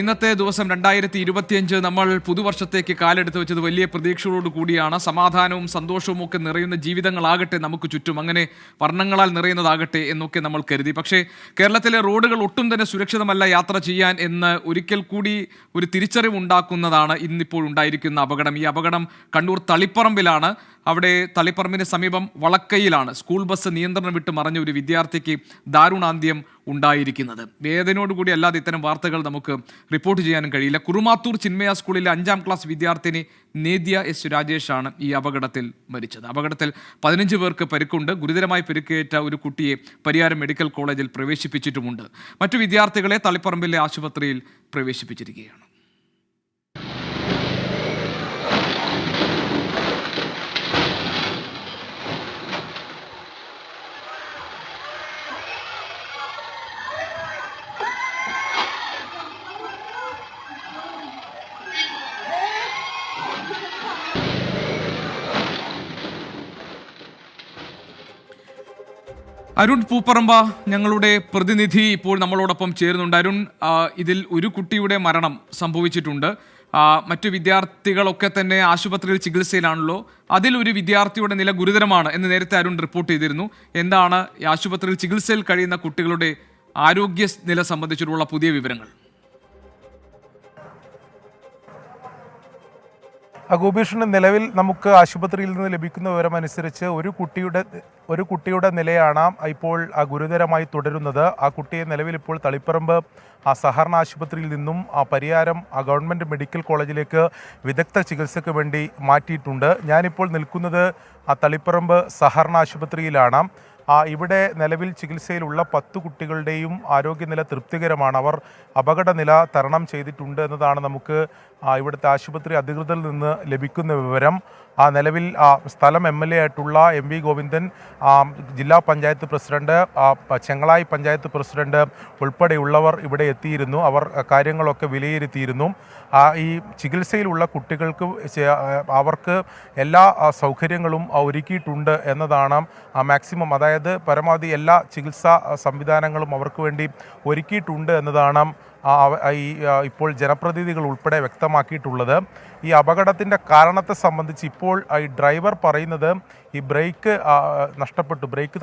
ഇന്നത്തെ ദിവസം 2025 നമ്മൾ പുതുവർഷത്തേക്ക് കാലെടുത്ത് വെച്ചത് വലിയ പ്രതീക്ഷകളോട് കൂടിയാണ്. സമാധാനവും സന്തോഷവും ഒക്കെ നിറയുന്ന ജീവിതങ്ങളാകട്ടെ നമുക്ക് ചുറ്റും, അങ്ങനെ വർണ്ണങ്ങളാൽ നിറയുന്നതാകട്ടെ എന്നൊക്കെ നമ്മൾ കരുതി. പക്ഷേ കേരളത്തിലെ റോഡുകൾ ഒട്ടും തന്നെ സുരക്ഷിതമല്ല യാത്ര ചെയ്യാൻ എന്ന് ഒരിക്കൽ കൂടി ഒരു തിരിച്ചറിവുണ്ടാക്കുന്നതാണ് ഇന്നിപ്പോൾ ഉണ്ടായിരിക്കുന്ന അപകടം. ഈ അപകടം കണ്ണൂർ തളിപ്പറമ്പിലാണ്. അവിടെ തളിപ്പറമ്പിന് സമീപം വളക്കയിലാണ് സ്കൂൾ ബസ് നിയന്ത്രണം വിട്ട് മറിഞ്ഞ ഒരു വിദ്യാർത്ഥിക്ക് ദാരുണാന്ത്യം ഉണ്ടായിരിക്കുന്നത്. വേദനയോടുകൂടി അല്ലാതെ ഇത്തരം വാർത്തകൾ നമുക്ക് റിപ്പോർട്ട് ചെയ്യാനും കഴിയില്ല. കുറുമാത്തൂർ ചിന്മയ സ്കൂളിലെ 5ാം ക്ലാസ് വിദ്യാർത്ഥിനി നേദ്യ എസ് രാജേഷാണ് ഈ അപകടത്തിൽ മരിച്ചത്. അപകടത്തിൽ 15 പേർക്ക് പരിക്കുണ്ട്. ഗുരുതരമായി പരിക്കേറ്റ ഒരു കുട്ടിയെ പരിയാരം മെഡിക്കൽ കോളേജിൽ പ്രവേശിപ്പിച്ചിട്ടുമുണ്ട്. മറ്റു വിദ്യാർത്ഥികളെ തളിപ്പറമ്പിലെ ആശുപത്രിയിൽ പ്രവേശിപ്പിച്ചിരിക്കുകയാണ്. അരുൺ പൂപ്പറമ്പ ഞങ്ങളുടെ പ്രതിനിധി ഇപ്പോൾ നമ്മളോടൊപ്പം ചേരുന്നുണ്ട്. അരുൺ, ഇതിൽ ഒരു കുട്ടിയുടെ മരണം സംഭവിച്ചിട്ടുണ്ട്. മറ്റു വിദ്യാർത്ഥികളൊക്കെ തന്നെ ആശുപത്രിയിൽ ചികിത്സയിലാണല്ലോ. അതിലൊരു വിദ്യാർത്ഥിയുടെ നില ഗുരുതരമാണ് എന്ന് നേരത്തെ അരുൺ റിപ്പോർട്ട് ചെയ്തിരുന്നു. എന്താണ് ഈ ആശുപത്രിയിൽ ചികിത്സയിൽ കഴിയുന്ന കുട്ടികളുടെ ആരോഗ്യ നില സംബന്ധിച്ചിട്ടുള്ള പുതിയ വിവരങ്ങൾ? ഗോപീഷിന് നിലവിൽ നമുക്ക് ആശുപത്രിയിൽ നിന്ന് ലഭിക്കുന്ന വിവരമനുസരിച്ച് ഒരു കുട്ടിയുടെ നിലയാണ് ഇപ്പോൾ ഗുരുതരമായി തുടരുന്നത്. ആ കുട്ടിയെ നിലവിൽ ഇപ്പോൾ തളിപ്പറമ്പ് സഹകരണ ആശുപത്രിയിൽ നിന്നും പരിയാരം ഗവൺമെൻറ് മെഡിക്കൽ കോളേജിലേക്ക് വിദഗ്ധ ചികിത്സയ്ക്ക് വേണ്ടി മാറ്റിയിട്ടുണ്ട്. ഞാനിപ്പോൾ നിൽക്കുന്നത് തളിപ്പറമ്പ് സഹകരണ ആശുപത്രിയിലാണ്. ഇവിടെ നിലവിൽ ചികിത്സയിലുള്ള 10 കുട്ടികളുടെയും ആരോഗ്യനില തൃപ്തികരമാണ്. അവർ അപകടനില തരണം ചെയ്തിട്ടുണ്ട് എന്നതാണ് നമുക്ക് ഇവിടുത്തെ ആശുപത്രി അധികൃതരിൽ നിന്ന് ലഭിക്കുന്ന വിവരം. നിലവിൽ സ്ഥലം MLA ആയിട്ടുള്ള MV ഗോവിന്ദൻ, ജില്ലാ പഞ്ചായത്ത് പ്രസിഡന്റ്, ചെങ്ങളായി പഞ്ചായത്ത് പ്രസിഡന്റ് ഉൾപ്പെടെയുള്ളവർ ഇവിടെ എത്തിയിരുന്നു. അവർ കാര്യങ്ങളൊക്കെ വിലയിരുത്തിയിരുന്നു. ഈ ചികിത്സയിലുള്ള കുട്ടികൾക്ക് അവർക്ക് എല്ലാ സൗകര്യങ്ങളും ഒരുക്കിയിട്ടുണ്ട് എന്നതാണ് മാക്സിമം, അതായത് പരമാവധി എല്ലാ ചികിത്സാ സംവിധാനങ്ങളും അവർക്ക് വേണ്ടി ഒരുക്കിയിട്ടുണ്ട് എന്നതാണ് ഇപ്പോൾ ജനപ്രതിനിധികൾ ഉൾപ്പെടെ വ്യക്തമാക്കിയിട്ടുള്ളത്. ഈ അപകടത്തിൻ്റെ കാരണത്തെ സംബന്ധിച്ച് ഇപ്പോൾ ഈ ഡ്രൈവർ പറയുന്നത് ഈ ബ്രേക്ക്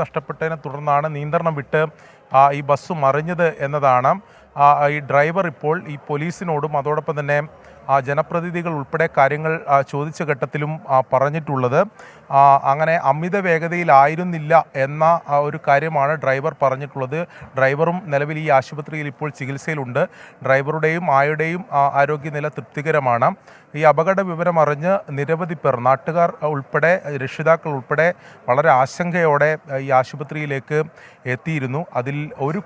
നഷ്ടപ്പെട്ടതിനെ തുടർന്നാണ് നിയന്ത്രണം വിട്ട് ഈ ബസ് മറിഞ്ഞത് എന്നതാണ്. ഈ ഡ്രൈവർ ഇപ്പോൾ ഈ പോലീസിനോടും അതോടൊപ്പം തന്നെ ജനപ്രതിനിധികൾ ഉൾപ്പെടെ കാര്യങ്ങൾ ചോദിച്ച ഘട്ടത്തിലും പറഞ്ഞിട്ടുള്ളത്. അങ്ങനെ അമിത വേഗതയിലായിരുന്നില്ല എന്ന ഒരു കാര്യമാണ് ഡ്രൈവർ പറഞ്ഞിട്ടുള്ളത്. ഡ്രൈവറും നിലവിൽ ഈ ആശുപത്രിയിൽ ഇപ്പോൾ ചികിത്സയിലുണ്ട്. ഡ്രൈവറുടെയും ആയുടെയും ആരോഗ്യനില തൃപ്തികരമാണ്. ഈ അപകട വിവരം അറിഞ്ഞ് നിരവധി പേർ, നാട്ടുകാർ ഉൾപ്പെടെ രക്ഷിതാക്കൾ ഉൾപ്പെടെ വളരെ ആശങ്കയോടെ ഈ ആശുപത്രിയിലേക്ക് എത്തിയിരുന്നു. അതിൽ ഒരു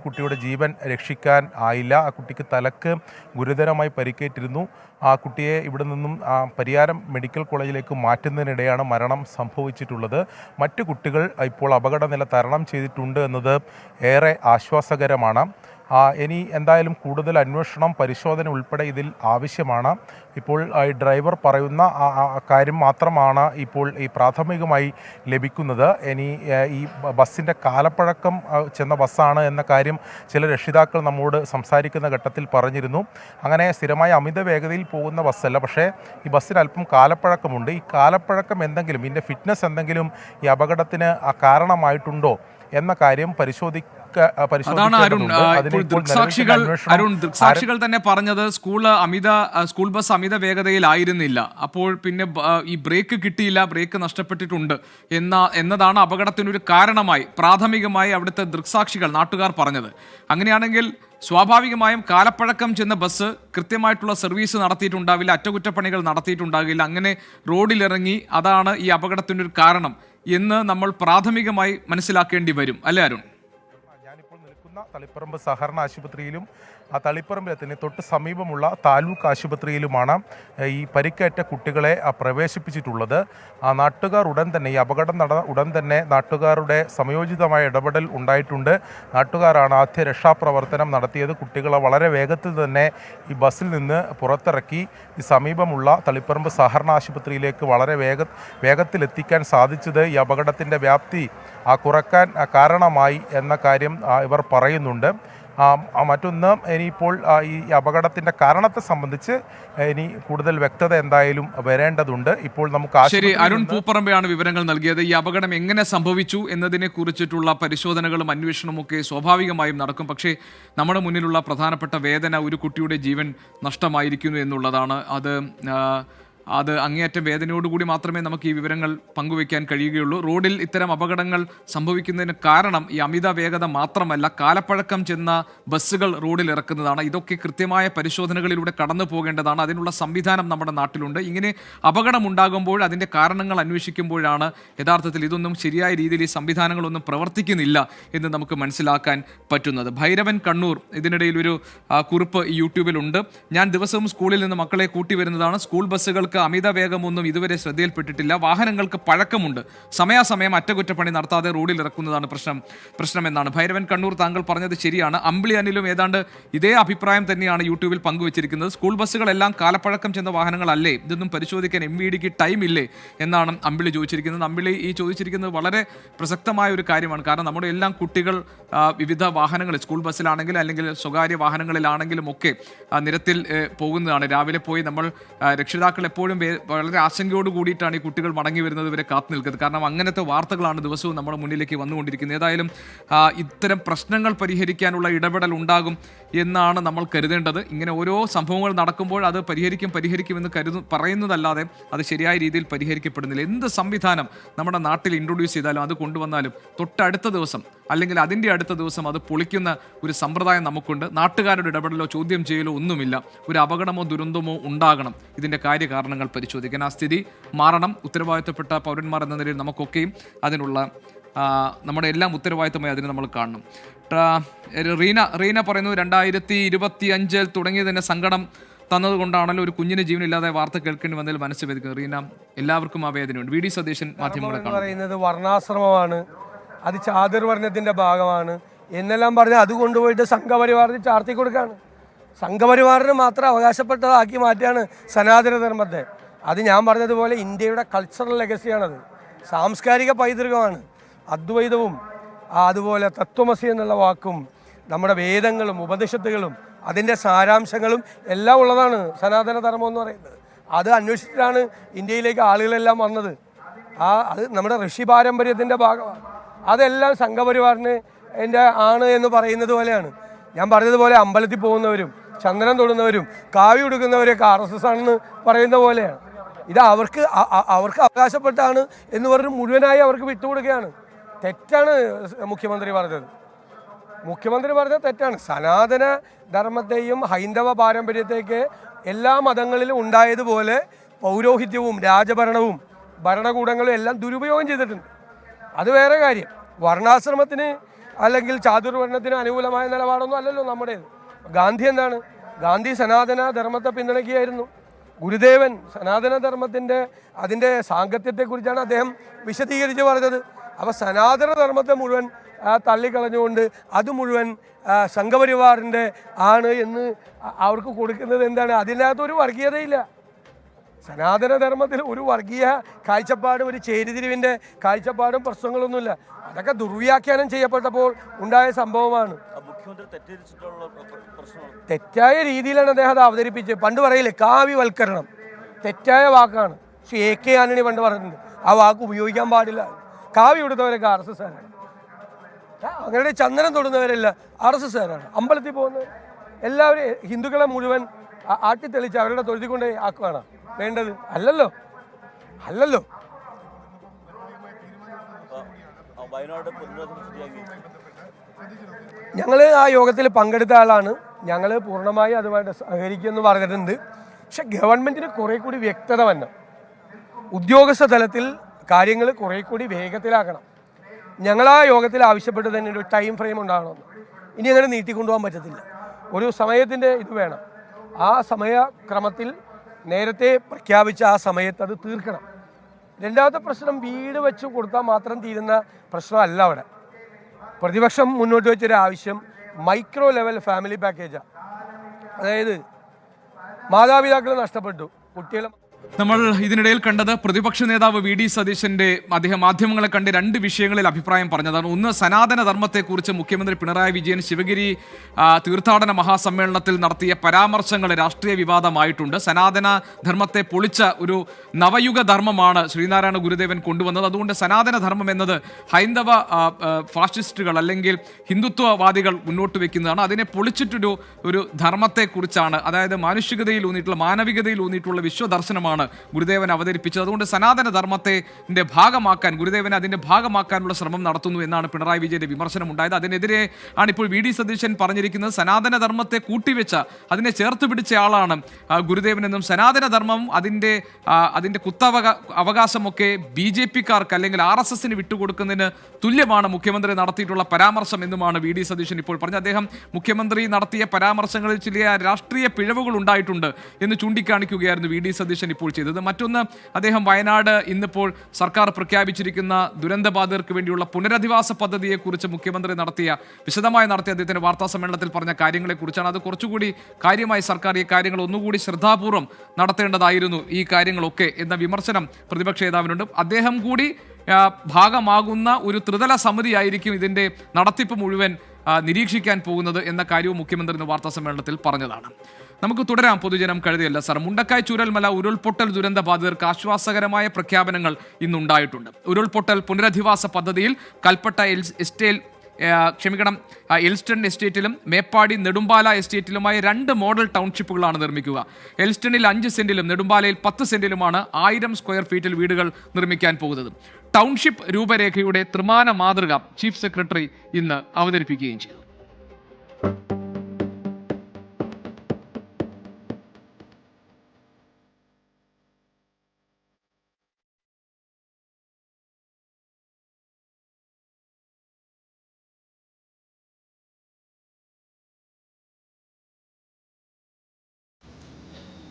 കുട്ടിയുടെ ജീവൻ രക്ഷിക്കാൻ ആയില്ല. ആ കുട്ടിക്ക് തലക്ക് ഗുരുതരമായി പരിക്കേറ്റിരുന്നു. ആ കുട്ടിയെ ഇവിടെ നിന്നും പരിയാരം മെഡിക്കൽ കോളേജിലേക്ക് മാറ്റുന്നതിനിടെയാണ് മരണം സംഭവിച്ചിട്ടുള്ളത്. മറ്റു കുട്ടികൾ ഇപ്പോൾ അപകടനില തരണം ചെയ്തിട്ടുണ്ട് എന്നത് ഏറെ ആശ്വാസകരമാണ്. ഇനി എന്തായാലും കൂടുതൽ അന്വേഷണം, പരിശോധന ഉൾപ്പെടെ ഇതിൽ ആവശ്യമാണ്. ഇപ്പോൾ ഈ ഡ്രൈവർ പറയുന്ന കാര്യം മാത്രമാണ് ഇപ്പോൾ ഈ പ്രാഥമികമായി ലഭിക്കുന്നത്. ഇനി ഈ ബസ്സിൻ്റെ കാലപ്പഴക്കം ചെന്ന ബസ്സാണ് എന്ന കാര്യം ചില രക്ഷിതാക്കൾ നമ്മോട് സംസാരിക്കുന്ന ഘട്ടത്തിൽ പറഞ്ഞിരുന്നു. അങ്ങനെ സ്ഥിരമായി അമിത വേഗതയിൽ പോകുന്ന ബസ്സല്ല, പക്ഷേ ഈ ബസ്സിന് അല്പം കാലപ്പഴക്കമുണ്ട്. ഈ കാലപ്പഴക്കം എന്തെങ്കിലും, ഇതിൻ്റെ ഫിറ്റ്നസ് എന്തെങ്കിലും ഈ അപകടത്തിന് കാരണമായിട്ടുണ്ടോ എന്ന കാര്യം അതാണ് ദൃക്സാക്ഷികൾ തന്നെ പറഞ്ഞത്. സ്കൂൾ ബസ് അമിത വേഗതയിലായിരുന്നില്ല. അപ്പോൾ പിന്നെ ഈ ബ്രേക്ക് കിട്ടിയില്ല, ബ്രേക്ക് നഷ്ടപ്പെട്ടിട്ടുണ്ട് എന്നതാണ് അപകടത്തിനൊരു കാരണമായി പ്രാഥമികമായി അവിടുത്തെ ദൃക്സാക്ഷികൾ, നാട്ടുകാർ പറഞ്ഞത്. അങ്ങനെയാണെങ്കിൽ സ്വാഭാവികമായും കാലപ്പഴക്കം ചെന്ന ബസ് കൃത്യമായിട്ടുള്ള സർവീസ് നടത്തിയിട്ടുണ്ടാവില്ല, അറ്റകുറ്റപ്പണികൾ നടത്തിയിട്ടുണ്ടാകില്ല. അങ്ങനെ റോഡിലിറങ്ങി, അതാണ് ഈ അപകടത്തിനൊരു കാരണം എന്ന് നമ്മൾ പ്രാഥമികമായി മനസ്സിലാക്കേണ്ടി വരും, അല്ലേ അരുൺ? ഞാനിപ്പോൾ നിൽക്കുന്ന തളിപ്പറമ്പ് സഹകരണ ആശുപത്രിയിലും തളിപ്പറമ്പിലെ തന്നെ തൊട്ട് സമീപമുള്ള താലൂക്ക് ആശുപത്രിയിലുമാണ് ഈ പരിക്കേറ്റ കുട്ടികളെ പ്രവേശിപ്പിച്ചിട്ടുള്ളത്. നാട്ടുകാർ ഈ അപകടം നടന്ന ഉടൻ തന്നെ നാട്ടുകാരുടെ സമയോചിതമായ ഇടപെടൽ ഉണ്ടായിട്ടുണ്ട്. നാട്ടുകാരാണ് ആദ്യ രക്ഷാപ്രവർത്തനം നടത്തിയത്. കുട്ടികളെ വളരെ വേഗത്തിൽ തന്നെ ഈ ബസ്സിൽ നിന്ന് പുറത്തിറക്കി ഈ സമീപമുള്ള തളിപ്പറമ്പ് സഹകരണ ആശുപത്രിയിലേക്ക് വളരെ വേഗത്തിലെത്തിക്കാൻ സാധിച്ചത് ഈ അപകടത്തിൻ്റെ വ്യാപ്തി കുറക്കാൻ കാരണമായി എന്ന കാര്യം ഇവർ പറയുന്നുണ്ട്. മറ്റൊന്ന് ഇനിയിപ്പോൾ ഈ അപകടത്തിൻ്റെ കാരണത്തെ സംബന്ധിച്ച് ഇനി കൂടുതൽ വ്യക്തത എന്തായാലും വരേണ്ടതുണ്ട്. ഇപ്പോൾ നമുക്ക് ശരി, അരുൺ പൂപ്പറമ്പയാണ് വിവരങ്ങൾ നൽകിയത്. ഈ അപകടം എങ്ങനെ സംഭവിച്ചു എന്നതിനെ കുറിച്ചിട്ടുള്ള പരിശോധനകളും അന്വേഷണവും ഒക്കെ സ്വാഭാവികമായും നടക്കും. പക്ഷേ നമ്മുടെ മുന്നിലുള്ള പ്രധാനപ്പെട്ട വേദന ഒരു കുട്ടിയുടെ ജീവൻ നഷ്ടമായിരിക്കുന്നു എന്നുള്ളതാണ്. അത് അങ്ങേയറ്റം വേദനയോടുകൂടി മാത്രമേ നമുക്ക് ഈ വിവരങ്ങൾ പങ്കുവയ്ക്കാൻ കഴിയുകയുള്ളൂ. റോഡിൽ ഇത്തരം അപകടങ്ങൾ സംഭവിക്കുന്നതിന് കാരണം ഈ അമിത വേഗത മാത്രമല്ല, കാലപ്പഴക്കം ചെന്ന ബസ്സുകൾ റോഡിൽ ഇറക്കുന്നതാണ്. ഇതൊക്കെ കൃത്യമായ പരിശോധനകളിലൂടെ കടന്നു പോകേണ്ടതാണ്. അതിനുള്ള സംവിധാനം നമ്മുടെ നാട്ടിലുണ്ട്. ഇങ്ങനെ അപകടമുണ്ടാകുമ്പോൾ അതിൻ്റെ കാരണങ്ങൾ അന്വേഷിക്കുമ്പോഴാണ് യഥാർത്ഥത്തിൽ ഇതൊന്നും ശരിയായ രീതിയിൽ ഈ സംവിധാനങ്ങളൊന്നും പ്രവർത്തിക്കുന്നില്ല എന്ന് നമുക്ക് മനസ്സിലാക്കാൻ പറ്റുന്നത്. ഭൈരവൻ കണ്ണൂർ ഇതിനിടയിൽ ഒരു കുറിപ്പ് യൂട്യൂബിലുണ്ട്. ഞാൻ ദിവസവും സ്കൂളിൽ നിന്ന് മക്കളെ കൂട്ടി വരുന്നതാണ്. സ്കൂൾ ബസ്സുകൾക്ക് അമിത വേഗമൊന്നും ഇതുവരെ ശ്രദ്ധയിൽപ്പെട്ടിട്ടില്ല. വാഹനങ്ങൾക്ക് പഴക്കമുണ്ട്. സമയാസമയം അറ്റകുറ്റപ്പണി നടത്താതെ റോഡിൽ ഇറക്കുന്നതാണ് പ്രശ്നമെന്നാണ് ഭൈരവൻ കണ്ണൂർ. താങ്കൾ പറഞ്ഞത് ശരിയാണ്. അമ്പിളി അനിലും ഏതാണ്ട് ഇതേ അഭിപ്രായം തന്നെയാണ് യൂട്യൂബിൽ പങ്കുവച്ചിരിക്കുന്നത്. സ്കൂൾ ബസ്സുകളെല്ലാം കാലപ്പഴക്കം ചെന്ന വാഹനങ്ങളല്ലേ, ഇതൊന്നും പരിശോധിക്കാൻ MVDക്ക് ടൈം ഇല്ലേ എന്നാണ് അമ്പിളി ചോദിച്ചിരിക്കുന്നത്. അമ്പിളി ഈ ചോദിച്ചിരിക്കുന്നത് വളരെ പ്രസക്തമായ ഒരു കാര്യമാണ്. കാരണം നമ്മുടെ എല്ലാം കുട്ടികൾ വിവിധ വാഹനങ്ങളിൽ, സ്കൂൾ ബസ്സിലാണെങ്കിലും അല്ലെങ്കിൽ സ്വകാര്യ വാഹനങ്ങളിലാണെങ്കിലും ഒക്കെ നിരത്തിൽ പോകുന്നതാണ്. രാവിലെ പോയി നമ്മൾ രക്ഷിതാക്കൾ എപ്പോഴും വളരെ ആശങ്കയോട് കൂടിയിട്ടാണ് ഈ കുട്ടികൾ മടങ്ങി വരുന്നത് വരെ കാത്തു നിൽക്കുന്നത്. കാരണം അങ്ങനത്തെ വാർത്തകളാണ് ദിവസവും നമ്മുടെ മുന്നിലേക്ക് വന്നുകൊണ്ടിരിക്കുന്നത്. ഏതായാലും ഇത്തരം പ്രശ്നങ്ങൾ പരിഹരിക്കാനുള്ള ഇടപെടൽ ഉണ്ടാകും എന്നാണ് നമ്മൾ കരുതേണ്ടത്. ഇങ്ങനെ ഓരോ സംഭവങ്ങൾ നടക്കുമ്പോൾ അത് പരിഹരിക്കുമെന്ന് പറയുന്നതല്ലാതെ അത് ശരിയായ രീതിയിൽ പരിഹരിക്കപ്പെടുന്നില്ല. എന്ത് സംവിധാനം നമ്മുടെ നാട്ടിൽ ഇൻട്രൊഡ്യൂസ് ചെയ്താലും അത് കൊണ്ടുവന്നാലും തൊട്ടടുത്ത ദിവസം അല്ലെങ്കിൽ അതിൻ്റെ അടുത്ത ദിവസം അത് പൊളിക്കുന്ന ഒരു സമ്പ്രദായം നമുക്കുണ്ട്. നാട്ടുകാരുടെ ഇടപെടലോ ചോദ്യം ചെയ്യലോ ഒന്നുമില്ല. ഒരു അപകടമോ ദുരന്തമോ ഉണ്ടാകണം ഇതിൻ്റെ കാര്യകാരണങ്ങൾ പരിശോധിക്കാൻ. ആ സ്ഥിതി മാറണം. ഉത്തരവാദിത്തപ്പെട്ട പൗരന്മാർ എന്ന നിലയിൽ നമുക്കൊക്കെയും അതിനുള്ള നമ്മുടെ എല്ലാം ഉത്തരവാദിത്തമായി അതിനെ നമ്മൾ കാണണം. റീന പറയുന്നു, 2025 തുടങ്ങിയതിൻ്റെ സങ്കടം തന്നതുകൊണ്ടാണല്ലോ ഒരു കുഞ്ഞിന് ജീവനില്ലാതെ വാർത്ത കേൾക്കേണ്ടി വന്നതിൽ മനസ്സ് വേദിക്കുന്നത്. റീന, എല്ലാവർക്കും ആ വേദനയുണ്ട്. VD സതീശൻ മാധ്യമങ്ങളെ പറയുന്നത് വർണ്ണാശ്രമമാണ്, അത് ചാതുർവർണ്ണത്തിന്റെ ഭാഗമാണ് എന്നെല്ലാം പറഞ്ഞ് അത് കൊണ്ടുപോയിട്ട് സംഘപരിവാറിന് ചാർത്തി കൊടുക്കുകയാണ്. സംഘപരിവാറിന് മാത്രം അവകാശപ്പെട്ടതാക്കി മാറ്റിയാണ് സനാതനധർമ്മത്തെ. അത് ഞാൻ പറഞ്ഞതുപോലെ ഇന്ത്യയുടെ കൾച്ചറൽ ലെഗസിയാണത്, സാംസ്കാരിക പൈതൃകമാണ്. അദ്വൈതവും അതുപോലെ തത്വമസി എന്നുള്ള വാക്കും നമ്മുടെ വേദങ്ങളും ഉപനിഷത്തുകളും അതിൻ്റെ സാരാംശങ്ങളും എല്ലാം ഉള്ളതാണ് സനാതനധർമ്മം എന്ന് പറയുന്നത്. അത് അന്വേഷിച്ചിട്ടാണ് ഇന്ത്യയിലേക്ക് ആളുകളെല്ലാം വന്നത്. അത് നമ്മുടെ ഋഷി പാരമ്പര്യത്തിൻ്റെ ഭാഗമാണ്. അതെല്ലാം സംഘപരിവാറിന് ആണ് എന്ന് പറയുന്നത് പോലെയാണ്. ഞാൻ പറഞ്ഞതുപോലെ അമ്പലത്തിൽ പോകുന്നവരും ചന്ദനം തൊടുന്നവരും കാവ്യ ഉടുക്കുന്നവരൊക്കെ RSS ആണെന്ന് പറയുന്ന പോലെയാണ്. ഇത് അവർക്ക് അവകാശപ്പെട്ടാണ് എന്ന് പറഞ്ഞ് മുഴുവനായി അവർക്ക് വിട്ടുകൊടുക്കുകയാണ്. തെറ്റാണ് മുഖ്യമന്ത്രി പറഞ്ഞത്. മുഖ്യമന്ത്രി പറഞ്ഞത് തെറ്റാണ്. സനാതന ധർമ്മത്തെയും ഹൈന്ദവ പാരമ്പര്യത്തേക്ക് എല്ലാ മതങ്ങളിലും ഉണ്ടായതുപോലെ പൗരോഹിത്യവും രാജഭരണവും ഭരണകൂടങ്ങളും എല്ലാം ദുരുപയോഗം ചെയ്തിട്ടുണ്ട്. അത് വേറെ കാര്യം. വർണ്ണാശ്രമത്തിന് അല്ലെങ്കിൽ ചാതുർവർണ്ണത്തിന് അനുകൂലമായ നിലപാടൊന്നും അല്ലല്ലോ നമ്മുടേത്. ഗാന്ധി എന്താണ്? ഗാന്ധി സനാതന ധർമ്മത്തെ പിന്തുണയ്ക്കുകയായിരുന്നു. ഗുരുദേവൻ സനാതനധർമ്മത്തിൻ്റെ അതിൻ്റെ സാങ്കത്യത്തെക്കുറിച്ചാണ് അദ്ദേഹം വിശദീകരിച്ച് പറഞ്ഞത്. അപ്പോൾ സനാതനധർമ്മത്തെ മുഴുവൻ തള്ളിക്കളഞ്ഞുകൊണ്ട് അത് മുഴുവൻ സംഘപരിവാറിൻ്റെ ആണ് എന്ന് അവർക്ക് കൊടുക്കുന്നത് എന്താണ്? അതിനകത്തൊരു വർഗീയതയില്ല. സനാതനധർമ്മത്തിൽ ഒരു വർഗീയ കാഴ്ചപ്പാടും ഒരു ചേരിതിരിവിൻ്റെ കാഴ്ചപ്പാടും പ്രശ്നങ്ങളൊന്നുമില്ല. അതൊക്കെ ദുർവ്യാഖ്യാനം ചെയ്യപ്പെട്ടപ്പോൾ ഉണ്ടായ സംഭവമാണ്. തെറ്റായ രീതിയിലാണ് അദ്ദേഹം അത് അവതരിപ്പിച്ചത്. പണ്ട് പറയില്ലേ കാവ്യവൽക്കരണം, തെറ്റായ വാക്കാണ്. പക്ഷേ AK ആന്റണി പണ്ട് പറഞ്ഞിട്ടുണ്ട് ആ വാക്ക് ഉപയോഗിക്കാൻ പാടില്ല. കാവ്യ കൊടുത്തവരൊക്കെ RSS ആണ്. അങ്ങനെ ചന്ദനം തൊടുന്നവരെല്ലാം RSS ആരാണ്. അമ്പലത്തിൽ പോകുന്നവർ എല്ലാവരും ഹിന്ദുക്കളെ മുഴുവൻ ആട്ടിത്തെളിച്ച് അവരുടെ തൊഴുതിക്കൊണ്ട് ആക്കുകയാണ് വേണ്ടത്. അല്ലല്ലോ. ഞങ്ങൾ ആ യോഗത്തിൽ പങ്കെടുത്ത ആളാണ്. ഞങ്ങൾ പൂർണ്ണമായി അതുമായിട്ട് സഹകരിക്കുമെന്ന് പറഞ്ഞിട്ടുണ്ട്. പക്ഷെ ഗവൺമെൻറ്റിന് കുറേ കൂടി വ്യക്തത വരണം. ഉദ്യോഗസ്ഥ തലത്തിൽ കാര്യങ്ങൾ കുറേ കൂടി വേഗത്തിലാക്കണം. ഞങ്ങൾ ആ യോഗത്തിൽ ആവശ്യപ്പെട്ട് തന്നെ ഒരു ടൈം ഫ്രെയിം ഉണ്ടാകണമെന്ന്. ഇനി അങ്ങനെ നീട്ടിക്കൊണ്ടുപോകാൻ പറ്റത്തില്ല. ഒരു സമയത്തിൻ്റെ ഇത് വേണം. ആ സമയക്രമത്തിൽ നേരത്തെ പ്രഖ്യാപിച്ച ആ സമയത്ത് അത് തീർക്കണം. രണ്ടാമത്തെ പ്രശ്നം, വീട് വെച്ച് കൊടുത്താൽ മാത്രം തീരുന്ന പ്രശ്നമല്ല അവിടെ. പ്രതിപക്ഷം മുന്നോട്ട് വെച്ചൊരു ആവശ്യം മൈക്രോ ലെവൽ ഫാമിലി പാക്കേജാണ്. അതായത് മാതാപിതാക്കൾ നഷ്ടപ്പെട്ടു, കുട്ടികളെ നമ്മൾ ഇതിനിടയിൽ കണ്ടത് പ്രതിപക്ഷ നേതാവ് വി ഡി സതീശന്റെ അദ്ദേഹം മാധ്യമങ്ങളെ കണ്ട് രണ്ട് വിഷയങ്ങളിൽ അഭിപ്രായം പറഞ്ഞതാണ്. ഒന്ന്, സനാതന ധർമ്മത്തെക്കുറിച്ച് മുഖ്യമന്ത്രി പിണറായി വിജയൻ ശിവഗിരി തീർത്ഥാടന മഹാസമ്മേളനത്തിൽ നടത്തിയ പരാമർശങ്ങൾ രാഷ്ട്രീയ വിവാദമായിട്ടുണ്ട്. സനാതന ധർമ്മത്തെ പൊളിച്ച ഒരു നവയുഗ ധർമ്മമാണ് ശ്രീനാരായണ ഗുരുദേവൻ കൊണ്ടുവന്നത്. അതുകൊണ്ട് സനാതന ധർമ്മം എന്നത് ഹൈന്ദവ ഫാഷിസ്റ്റുകൾ അല്ലെങ്കിൽ ഹിന്ദുത്വവാദികൾ മുന്നോട്ട് വെക്കുന്നതാണ്. അതിനെ പൊളിച്ചിട്ടൊരു ധർമ്മത്തെക്കുറിച്ചാണ്, അതായത് മാനുഷികതയിൽ ഊന്നിയിട്ടുള്ള മാനവികതയിൽ ഊന്നിയിട്ടുള്ള വിശ്വദർശനമാണ് ഗുരുദേവൻ അവതരിപ്പിച്ചത്. അതുകൊണ്ട് സനാതന ധർമ്മത്തിന്റെ ഭാഗമാക്കാൻ ഗുരുദേവനെ അതിന്റെ ഭാഗമാക്കാനുള്ള ശ്രമം നടത്തുന്നു എന്നാണ് പിണറായി വിജയന്റെ വിമർശനം ഉണ്ടായത്. അതിനെതിരെ ആണ് ഇപ്പോൾ വി ഡി സതീശൻ പറഞ്ഞിരിക്കുന്നത്. സനാതന ധർമ്മത്തെ കൂട്ടിവെച്ച അതിനെ ചേർത്ത് പിടിച്ച ആളാണ് ഗുരുദേവനെന്നും സനാതന ധർമ്മം അതിന്റെ അവകാശമൊക്കെ BJP-ക്കാർക്ക് അല്ലെങ്കിൽ RSSന് വിട്ടുകൊടുക്കുന്നതിന് തുല്യമാണ് മുഖ്യമന്ത്രി നടത്തിയിട്ടുള്ള പരാമർശം എന്നുമാണ് വി ഡി സതീശൻ ഇപ്പോൾ പറഞ്ഞത്. അദ്ദേഹം മുഖ്യമന്ത്രി നടത്തിയ പരാമർശങ്ങളിൽ ചില രാഷ്ട്രീയ പിഴവുകൾ ഉണ്ടായിട്ടുണ്ട് എന്ന് ചൂണ്ടിക്കാണിക്കുകയായിരുന്നു വി ഡി സതീശൻ ഇപ്പോൾ ചെയ്തത്. മറ്റൊന്ന്, അദ്ദേഹം വയനാട് ഇന്നിപ്പോൾ സർക്കാർ പ്രഖ്യാപിച്ചിരിക്കുന്ന ദുരന്തബാധിതർക്ക് വേണ്ടിയുള്ള പുനരധിവാസ പദ്ധതിയെക്കുറിച്ച് മുഖ്യമന്ത്രി വിശദമായി നടത്തിയ അദ്ദേഹത്തിന്റെ വാർത്താ സമ്മേളനത്തിൽ പറഞ്ഞ കാര്യങ്ങളെക്കുറിച്ചാണ്. അത് കുറച്ചുകൂടി കാര്യമായി സർക്കാർ ഈ കാര്യങ്ങൾ ഒന്നുകൂടി ശ്രദ്ധാപൂർവ്വം നടത്തേണ്ടതായിരുന്നു ഈ കാര്യങ്ങളൊക്കെ എന്ന വിമർശനം പ്രതിപക്ഷ നേതാവിനുണ്ട്. അദ്ദേഹം കൂടി ഭാഗമാകുന്ന ഒരു ത്രിതല സമിതിയായിരിക്കും ഇതിന്റെ നടത്തിപ്പ് മുഴുവൻ നിരീക്ഷിക്കാൻ പോകുന്നത് എന്ന കാര്യവും മുഖ്യമന്ത്രി ഇന്ന് വാർത്താ സമ്മേളനത്തിൽ പറഞ്ഞതാണ്. നമുക്ക് തുടരാം. പൊതുജനം കഴുതിയല്ല സാർ. മുണ്ടക്കായ് ചൂരൽമല ഉരുൾപൊട്ടൽ ദുരന്ത ബാധിതർക്ക് ആശ്വാസകരമായ പ്രഖ്യാപനങ്ങൾ ഇന്നുണ്ടായിട്ടുണ്ട്. ഉരുൾപൊട്ടൽ പുനരധിവാസ പദ്ധതിയിൽ കൽപ്പറ്റ എൽസ്റ്റൺ എസ്റ്റേറ്റിലും മേപ്പാടി നെടുമ്പാല എസ്റ്റേറ്റിലുമായി 2 മോഡൽ ടൗൺഷിപ്പുകളാണ് നിർമ്മിക്കുക. എൽസ്റ്റണിൽ 5 സെന്റിലും നെടുമ്പാലയിൽ 10 സെന്റിലുമാണ് 1000 സ്ക്വയർ ഫീറ്റിൽ വീടുകൾ നിർമ്മിക്കാൻ പോകുന്നത്. ടൗൺഷിപ്പ് രൂപരേഖയുടെ ത്രിമാന മാതൃക ചീഫ് സെക്രട്ടറി ഇന്ന് അവതരിപ്പിക്കുകയും ചെയ്തു.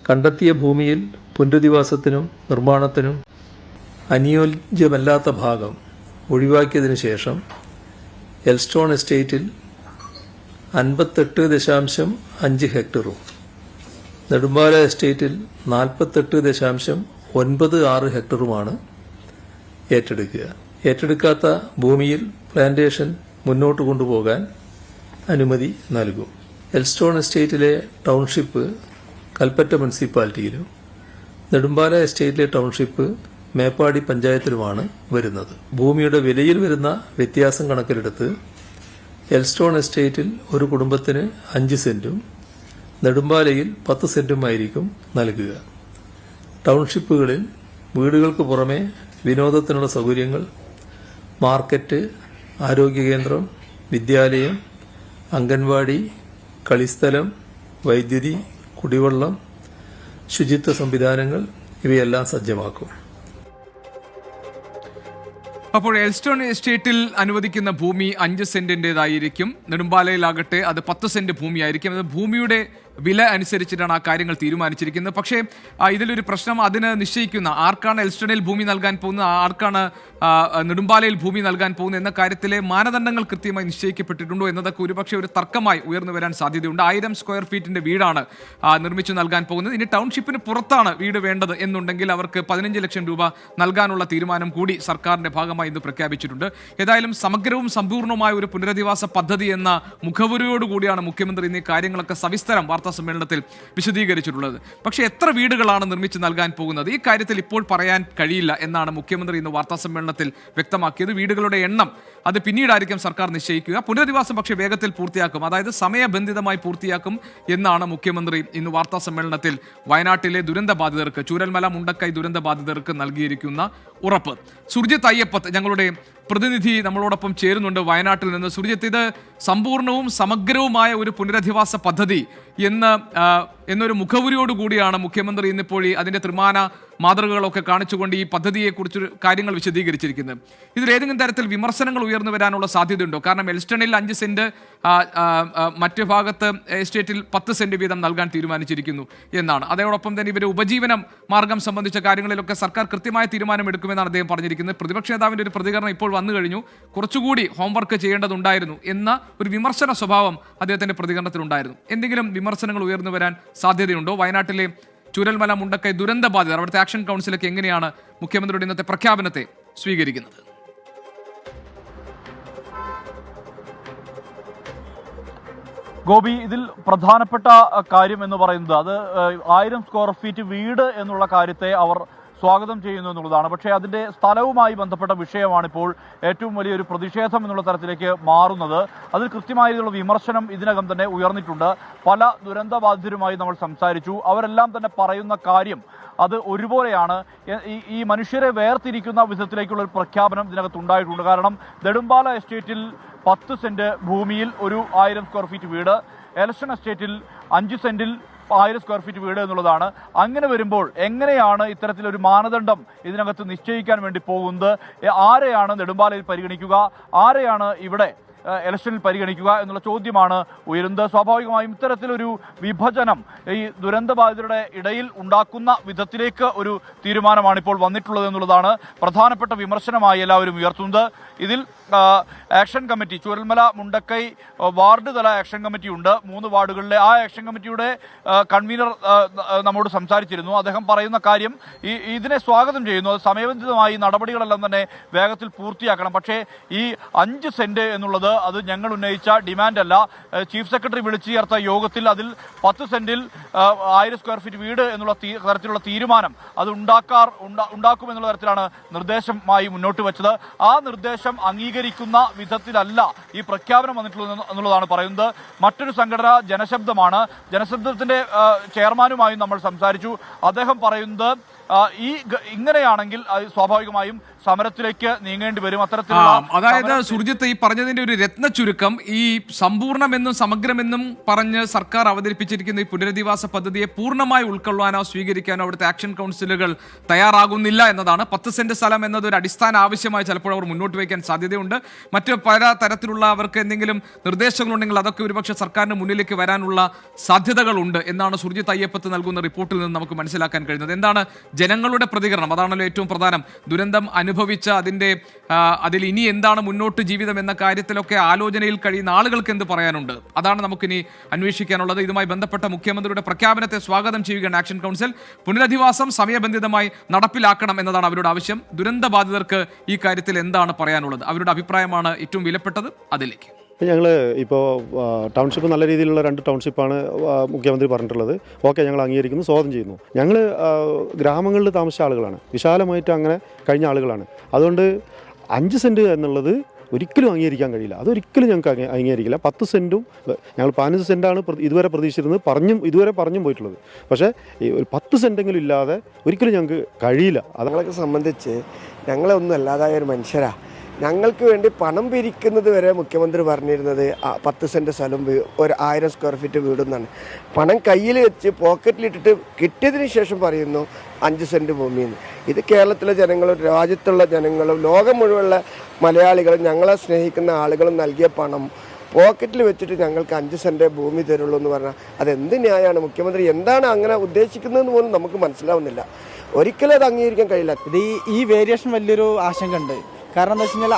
കണ്ടെത്തിയ ഭൂമിയിൽ പുനരധിവാസത്തിനും നിർമ്മാണത്തിനും അനുയോജ്യമല്ലാത്ത ഭാഗം ഒഴിവാക്കിയതിനു ശേഷം എൽസ്റ്റോൺ എസ്റ്റേറ്റിൽ 58.5 ഹെക്ടറും നെടുമ്പാല എസ്റ്റേറ്റിൽ 48.96 ഹെക്ടറുമാണ് ഏറ്റെടുക്കുക. ഏറ്റെടുക്കാത്ത ഭൂമിയിൽ പ്ലാന്റേഷൻ മുന്നോട്ട് കൊണ്ടുപോകാൻ അനുമതി നൽകും. എൽസ്റ്റോൺ എസ്റ്റേറ്റിലെ ടൗൺഷിപ്പ് കൽപ്പറ്റ മുനിസിപ്പാലിറ്റിയിലും നെടുമ്പാല എസ്റ്റേറ്റിലെ ടൗൺഷിപ്പ് മേപ്പാടി പഞ്ചായത്തിലുമാണ് വരുന്നത്. ഭൂമിയുടെ വിലയിൽ വരുന്ന വ്യത്യാസം കണക്കിലെടുത്ത് എൽസ്റ്റോൺ എസ്റ്റേറ്റിൽ ഒരു കുടുംബത്തിന് 5 സെന്റും നെടുമ്പാലയിൽ 10 സെന്റുമായിരിക്കും നൽകുക. ടൗൺഷിപ്പുകളിൽ വീടുകൾക്ക് പുറമെ വിനോദത്തിനുള്ള സൗകര്യങ്ങൾ, മാർക്കറ്റ്, ആരോഗ്യകേന്ദ്രം, വിദ്യാലയം, അംഗൻവാടി, കളിസ്ഥലം, വൈദ്യുതി, കുടിവെള്ളം, ശുചിത്വ സംവിധാനങ്ങൾ ഇവയെല്ലാം സജ്ജമാക്കും. അപ്പോൾ എൽസ്റ്റോൺ എസ്റ്റേറ്റിൽ അനുവദിക്കുന്ന ഭൂമി 5 സെന്റിൻ്റെതായിരിക്കും. നെടുമ്പാലയിലാകട്ടെ അത് 10 സെന്റ് ഭൂമിയായിരിക്കും. അത് ഭൂമിയുടെ വില അനുസരിച്ചിട്ടാണ് ആ കാര്യങ്ങൾ തീരുമാനിച്ചിരിക്കുന്നത്. പക്ഷേ ഇതിലൊരു പ്രശ്നം, അതിന് നിശ്ചയിക്കുന്ന ആർക്കാണ് എൽസ്റ്റണിൽ ഭൂമി നൽകാൻ പോകുന്നത്, ആർക്കാണ് നെടുമ്പാലയിൽ ഭൂമി നൽകാൻ പോകുന്നത് എന്ന കാര്യത്തിലെ മാനദണ്ഡങ്ങൾ കൃത്യമായി നിശ്ചയിക്കപ്പെട്ടിട്ടുണ്ടോ എന്നതൊക്കെ ഒരുപക്ഷെ ഒരു തർക്കമായി ഉയർന്നു വരാൻ സാധ്യതയുണ്ട്. 1000 സ്ക്വയർ ഫീറ്റിന്റെ വീടാണ് നിർമ്മിച്ചു നൽകാൻ പോകുന്നത്. ഇനി ടൗൺഷിപ്പിന് പുറത്താണ് വീട് വേണ്ടത് എന്നുണ്ടെങ്കിൽ അവർക്ക് 15 ലക്ഷം രൂപ നൽകാനുള്ള തീരുമാനം കൂടി സർക്കാരിന്റെ ഭാഗമായി ഇന്ന് പ്രഖ്യാപിച്ചിട്ടുണ്ട്. ഏതായാലും സമഗ്രവും സമ്പൂർണ്ണവുമായ ഒരു പുനരധിവാസ പദ്ധതി എന്ന മുഖവുരയോടുകൂടിയാണ് മുഖ്യമന്ത്രി ഇന്ന് ഈ കാര്യങ്ങളൊക്കെ സവിസ്തരം വാർത്താ സമ്മേളനത്തിൽ വിശദീകരിച്ചിട്ടുള്ളത്. പക്ഷേ എത്ര വീടുകളാണ് നിർമ്മിച്ച് നൽകാൻ പോകുന്നത് ഈ കാര്യത്തിൽ ഇപ്പോൾ പറയാൻ കഴിയില്ല എന്നാണ് മുഖ്യമന്ത്രി ഇന്ന് വാർത്താ സമ്മേളനത്തിൽ വ്യക്തമാക്കിയത്. വീടുകളുടെ എണ്ണം അത് പിന്നീടായിരിക്കും സർക്കാർ നിശ്ചയിക്കുക. പുനരധിവാസം പക്ഷേ വേഗത്തിൽ പൂർത്തിയാക്കും, അതായത് സമയബന്ധിതമായി പൂർത്തിയാക്കും എന്നാണ് മുഖ്യമന്ത്രി ഇന്ന് വാർത്താ സമ്മേളനത്തിൽ വയനാട്ടിലെ ദുരന്ത ബാധിതർക്ക്, ചൂരൽമല മുണ്ടക്കൈ ദുരന്ത ബാധിതർക്ക് നൽകിയിരിക്കുന്ന ഉറപ്പ്. സുർജിത്ത് അയ്യപ്പത്ത് ഞങ്ങളുടെ പ്രതിനിധി നമ്മളോടൊപ്പം ചേരുന്നുണ്ട് വയനാട്ടിൽ നിന്ന്. സുർജിത്ത്, ഇത് സമ്പൂർണവും സമഗ്രവുമായ ഒരു പുനരധിവാസ പദ്ധതി എന്നൊരു മുഖവുരിയോടുകൂടിയാണ് മുഖ്യമന്ത്രി ഇന്നിപ്പോൾ അതിന്റെ ത്രിമാന മാതൃകകളൊക്കെ കാണിച്ചുകൊണ്ട് ഈ പദ്ധതിയെക്കുറിച്ച് കാര്യങ്ങൾ വിശദീകരിച്ചിരിക്കുന്നത്. ഇതിലേതെങ്കിലും തരത്തിൽ വിമർശനങ്ങൾ ഉയർന്നു വരാനുള്ള സാധ്യതയുണ്ടോ? കാരണം എൽസ്റ്റണിൽ 5 സെന്റ്, മറ്റു ഭാഗത്ത് എസ്റ്റേറ്റിൽ 10 സെന്റ് വീതം നൽകാൻ തീരുമാനിച്ചിരിക്കുന്നു എന്നാണ്. അതോടൊപ്പം തന്നെ ഇവരുടെ ഉപജീവനം മാർഗം സംബന്ധിച്ച കാര്യങ്ങളിലൊക്കെ സർക്കാർ കൃത്യമായ തീരുമാനമെടുക്കുമെന്നാണ് അദ്ദേഹം പറഞ്ഞിരിക്കുന്നത്. പ്രതിപക്ഷ നേതാവിന്റെ ഒരു പ്രതികരണം ഇപ്പോൾ വന്നു കഴിഞ്ഞു. കുറച്ചുകൂടി ഹോംവർക്ക് ചെയ്യേണ്ടതുണ്ടായിരുന്നു എന്ന ഒരു വിമർശന സ്വഭാവം അദ്ദേഹത്തിന്റെ പ്രതികരണത്തിലുണ്ടായിരുന്നു. എന്തെങ്കിലും വിമർശനങ്ങൾ ഉയർന്നു വരാൻ സാധ്യതയുണ്ടോ? വയനാട്ടിലെ ചൂരൽമല മുണ്ടക്കൈ ദുരന്ത ബാധിതർ അവിടുത്തെ ആക്ഷൻ കൗൺസിലൊക്കെ എങ്ങനെയാണ് മുഖ്യമന്ത്രിയുടെ ഇന്നത്തെ പ്രഖ്യാപനത്തെ സ്വീകരിക്കുന്നത്? ഗോപി, ഇതിൽ പ്രധാനപ്പെട്ട കാര്യം എന്ന് പറയുന്നത് അത് 1000 സ്ക്വയർ ഫീറ്റ് വീട് എന്നുള്ള കാര്യത്തെ അവർ സ്വാഗതം ചെയ്യുന്നു എന്നുള്ളതാണ്. പക്ഷേ അതിൻ്റെ സ്ഥലവുമായി ബന്ധപ്പെട്ട വിഷയമാണിപ്പോൾ ഏറ്റവും വലിയൊരു പ്രതിഷേധം എന്നുള്ള തരത്തിലേക്ക് മാറുന്നത്. അതിൽ കൃത്യമായിട്ടുള്ള വിമർശനം ഇതിനകം തന്നെ ഉയർന്നിട്ടുണ്ട്. പല ദുരന്തബാധിതരുമായി നമ്മൾ സംസാരിച്ചു. അവരെല്ലാം തന്നെ പറയുന്ന കാര്യം അത് ഒരുപോലെയാണ്. ഈ മനുഷ്യരെ വേർതിരിക്കുന്ന വിധത്തിലേക്കുള്ള ഒരു പ്രഖ്യാപനം ഇതിനകത്തുണ്ടായിട്ടുണ്ട്. കാരണം നെടുമ്പാല എസ്റ്റേറ്റിൽ 10 സെന്റ് ഭൂമിയിൽ ഒരു 1000 സ്ക്വയർ ഫീറ്റ് വീട്, എലക്ഷൻ എസ്റ്റേറ്റിൽ 5 സെന്റിൽ 1000 സ്ക്വയർ ഫീറ്റ് വീട് എന്നുള്ളതാണ്. അങ്ങനെ വരുമ്പോൾ എങ്ങനെയാണ് ഇത്തരത്തിലൊരു മാനദണ്ഡം ഇതിനകത്ത് നിശ്ചയിക്കാൻ വേണ്ടി പോകുന്നത്? ആരെയാണ് നെടുമ്പാലയിൽ പരിഗണിക്കുക, ആരെയാണ് ഇവിടെ ഇലക്ഷനിൽ പരിഗണിക്കുക എന്നുള്ള ചോദ്യമാണ് ഉയരുന്നത്. സ്വാഭാവികമായും ഇത്തരത്തിലൊരു വിഭജനം ഈ ദുരന്തബാധിതരുടെ ഇടയിൽ ഉണ്ടാക്കുന്ന വിധത്തിലേക്ക് ഒരു തീരുമാനമാണ് ഇപ്പോൾ വന്നിട്ടുള്ളത് എന്നുള്ളതാണ് പ്രധാനപ്പെട്ട വിമർശനമായി എല്ലാവരും ഉയർത്തുന്നത്. ഇതിൽ action committee, Chooralmala Mundakkai ward തല ആക്ഷൻ കമ്മിറ്റി ഉണ്ട്. 3 വാർഡുകളിലെ ആ ആക്ഷൻ കമ്മിറ്റിയുടെ കൺവീനർ നമ്മോട് സംസാരിച്ചിരുന്നു. അദ്ദേഹം പറയുന്ന കാര്യം ഇതിനെ സ്വാഗതം ചെയ്യുന്നു. അത് സമയബന്ധിതമായി നടപടികളെല്ലാം തന്നെ വേഗത്തിൽ പൂർത്തിയാക്കണം. പക്ഷേ ഈ 5 സെന്റ് എന്നുള്ളത് അത് ഞങ്ങൾ ഉന്നയിച്ച ഡിമാൻഡ് അല്ല. ചീഫ് സെക്രട്ടറി വിളിച്ചു ചേർത്ത യോഗത്തിൽ അതിൽ 10 സെന്റിൽ 1000 സ്ക്വയർ ഫീറ്റ് വീട് എന്നുള്ള തരത്തിലുള്ള തീരുമാനം അത് ഉണ്ടാക്കുമെന്നുള്ള തരത്തിലാണ് നിർദ്ദേശമായി മുന്നോട്ട് വെച്ചത്. ആ നിർദ്ദേശം അംഗീകരിക്കുന്ന വിധത്തിലല്ല ഈ പ്രഖ്യാപനം വന്നിട്ടുള്ളത് എന്നുള്ളതാണ് പറയുന്നത്. മറ്റൊരു സംഘടന ജനശബ്ദമാണ്. ജനശബ്ദത്തിന്റെ ചെയർമാനുമായും നമ്മൾ സംസാരിച്ചു. അദ്ദേഹം പറയുന്നത് ഇങ്ങനെയാണെങ്കിൽ സ്വാഭാവികമായും സമരത്തിലേക്ക് നീങ്ങേണ്ടി വരും. അത്തരത്തിലുള്ള അതായത് സുർജിത്ത് ഈ പറഞ്ഞതിന്റെ ഒരു രത്ന ചുരുക്കം, ഈ സമ്പൂർണ്ണമെന്നും സമഗ്രമെന്നും പറഞ്ഞ് സർക്കാർ അവതരിപ്പിച്ചിരിക്കുന്ന ഈ പുനരധിവാസ പദ്ധതിയെ പൂർണ്ണമായി ഉൾക്കൊള്ളാനോ സ്വീകരിക്കാനോ അവിടുത്തെ ആക്ഷൻ കൗൺസിലുകൾ തയ്യാറാകുന്നില്ല എന്നതാണ്. 10 സെന്റ് സ്ഥലം എന്നത് ഒരു അടിസ്ഥാന ആവശ്യമായി ചിലപ്പോൾ അവർ മുന്നോട്ട് വയ്ക്കാൻ സാധ്യതയുണ്ട്. മറ്റ് പല തരത്തിലുള്ള അവർക്ക് എന്തെങ്കിലും നിർദ്ദേശങ്ങളുണ്ടെങ്കിൽ അതൊക്കെ ഒരുപക്ഷെ സർക്കാരിന് മുന്നിലേക്ക് വരാനുള്ള സാധ്യതകളുണ്ട് എന്നാണ് സുർജിത്ത് അയ്യപ്പത്ത് നൽകുന്ന റിപ്പോർട്ടിൽ നിന്ന് നമുക്ക് മനസ്സിലാക്കാൻ കഴിയുന്നത്. എന്താണ് ജനങ്ങളുടെ പ്രതികരണം? അതാണല്ലോ ഏറ്റവും പ്രധാനം. ദുരന്തം അനുഭവിച്ച അതിൽ ഇനി എന്താണ് മുന്നോട്ട് ജീവിതം എന്ന കാര്യത്തിലൊക്കെ ആലോചനയിൽ കഴിയുന്ന ആളുകൾക്ക് എന്ത് പറയാനുണ്ട്? അതാണ് നമുക്കിനി അന്വേഷിക്കാനുള്ളത്. ഇതുമായി ബന്ധപ്പെട്ട മുഖ്യമന്ത്രിയുടെ പ്രഖ്യാപനത്തെ സ്വാഗതം ചെയ്യുകയാണ് ആക്ഷൻ കൗൺസിൽ. പുനരധിവാസം സമയബന്ധിതമായി നടപ്പിലാക്കണം എന്നതാണ് അവരുടെ ആവശ്യം. ദുരന്ത ബാധിതർക്ക് ഈ കാര്യത്തിൽ എന്താണ് പറയാനുള്ളത്? അവരുടെ അഭിപ്രായമാണ് ഏറ്റവും വിലപ്പെട്ടത്. അതിലേക്ക് ഞങ്ങൾ ഇപ്പോൾ ടൗൺഷിപ്പ് നല്ല രീതിയിലുള്ള 2 ടൗൺഷിപ്പാണ് മുഖ്യമന്ത്രി പറഞ്ഞിട്ടുള്ളത്. ഓക്കെ, ഞങ്ങൾ അംഗീകരിക്കുന്നു, സ്വാഗതം ചെയ്യുന്നു. ഞങ്ങൾ ഗ്രാമങ്ങളിൽ താമസിച്ച ആളുകളാണ്, വിശാലമായിട്ട് അങ്ങനെ കഴിഞ്ഞ ആളുകളാണ്. അതുകൊണ്ട് 5 സെൻറ്റ് എന്നുള്ളത് ഒരിക്കലും അംഗീകരിക്കാൻ കഴിയില്ല. അതൊരിക്കലും ഞങ്ങൾക്ക് അംഗീകരിക്കില്ല. 10 സെൻറ്റും ഞങ്ങൾ 15 സെൻറ്റാണ് ഇതുവരെ പ്രതീക്ഷിച്ചിരുന്നത്, ഇതുവരെ പറഞ്ഞും പോയിട്ടുള്ളത്. പക്ഷേ ഒരു 10 സെൻറ്റെങ്കിലും ഇല്ലാതെ ഒരിക്കലും ഞങ്ങൾക്ക് കഴിയില്ല. ഞങ്ങളൊക്കെ സംബന്ധിച്ച് ഞങ്ങളെ ഒന്നും അല്ലാതായ ഒരു മനുഷ്യരാണ്. ഞങ്ങൾക്ക് വേണ്ടി പണം പിരിക്കുന്നത് വരെ മുഖ്യമന്ത്രി പറഞ്ഞിരുന്നത് 10 സെൻറ്റ് സ്ഥലം ഒരു 1000 സ്ക്വയർ ഫീറ്റ് വീടെന്നാണ്. പണം കയ്യിൽ വെച്ച് പോക്കറ്റിലിട്ടിട്ട് കിട്ടിയതിന് ശേഷം പറയുന്നു 5 സെൻറ്റ് ഭൂമിയെന്ന്. ഇത് കേരളത്തിലെ ജനങ്ങളും രാജ്യത്തുള്ള ജനങ്ങളും ലോകം മുഴുവനുള്ള മലയാളികളും ഞങ്ങളെ സ്നേഹിക്കുന്ന ആളുകളും നൽകിയ പണം പോക്കറ്റിൽ വെച്ചിട്ട് ഞങ്ങൾക്ക് 5 സെൻറ്റ് ഭൂമി തരുള്ളൂ എന്ന് പറഞ്ഞാൽ അതെന്ത് ന്യായമാണ്? മുഖ്യമന്ത്രി എന്താണ് അങ്ങനെ ഉദ്ദേശിക്കുന്നതെന്ന് പോലും നമുക്ക് മനസ്സിലാവുന്നില്ല. ഒരിക്കലും അത് അംഗീകരിക്കാൻ കഴിയില്ല. ഇത് ഈ വേരിയേഷൻ വലിയൊരു ആശങ്ക ഉണ്ട്. കാരണം എന്താ വെച്ച് കഴിഞ്ഞാൽ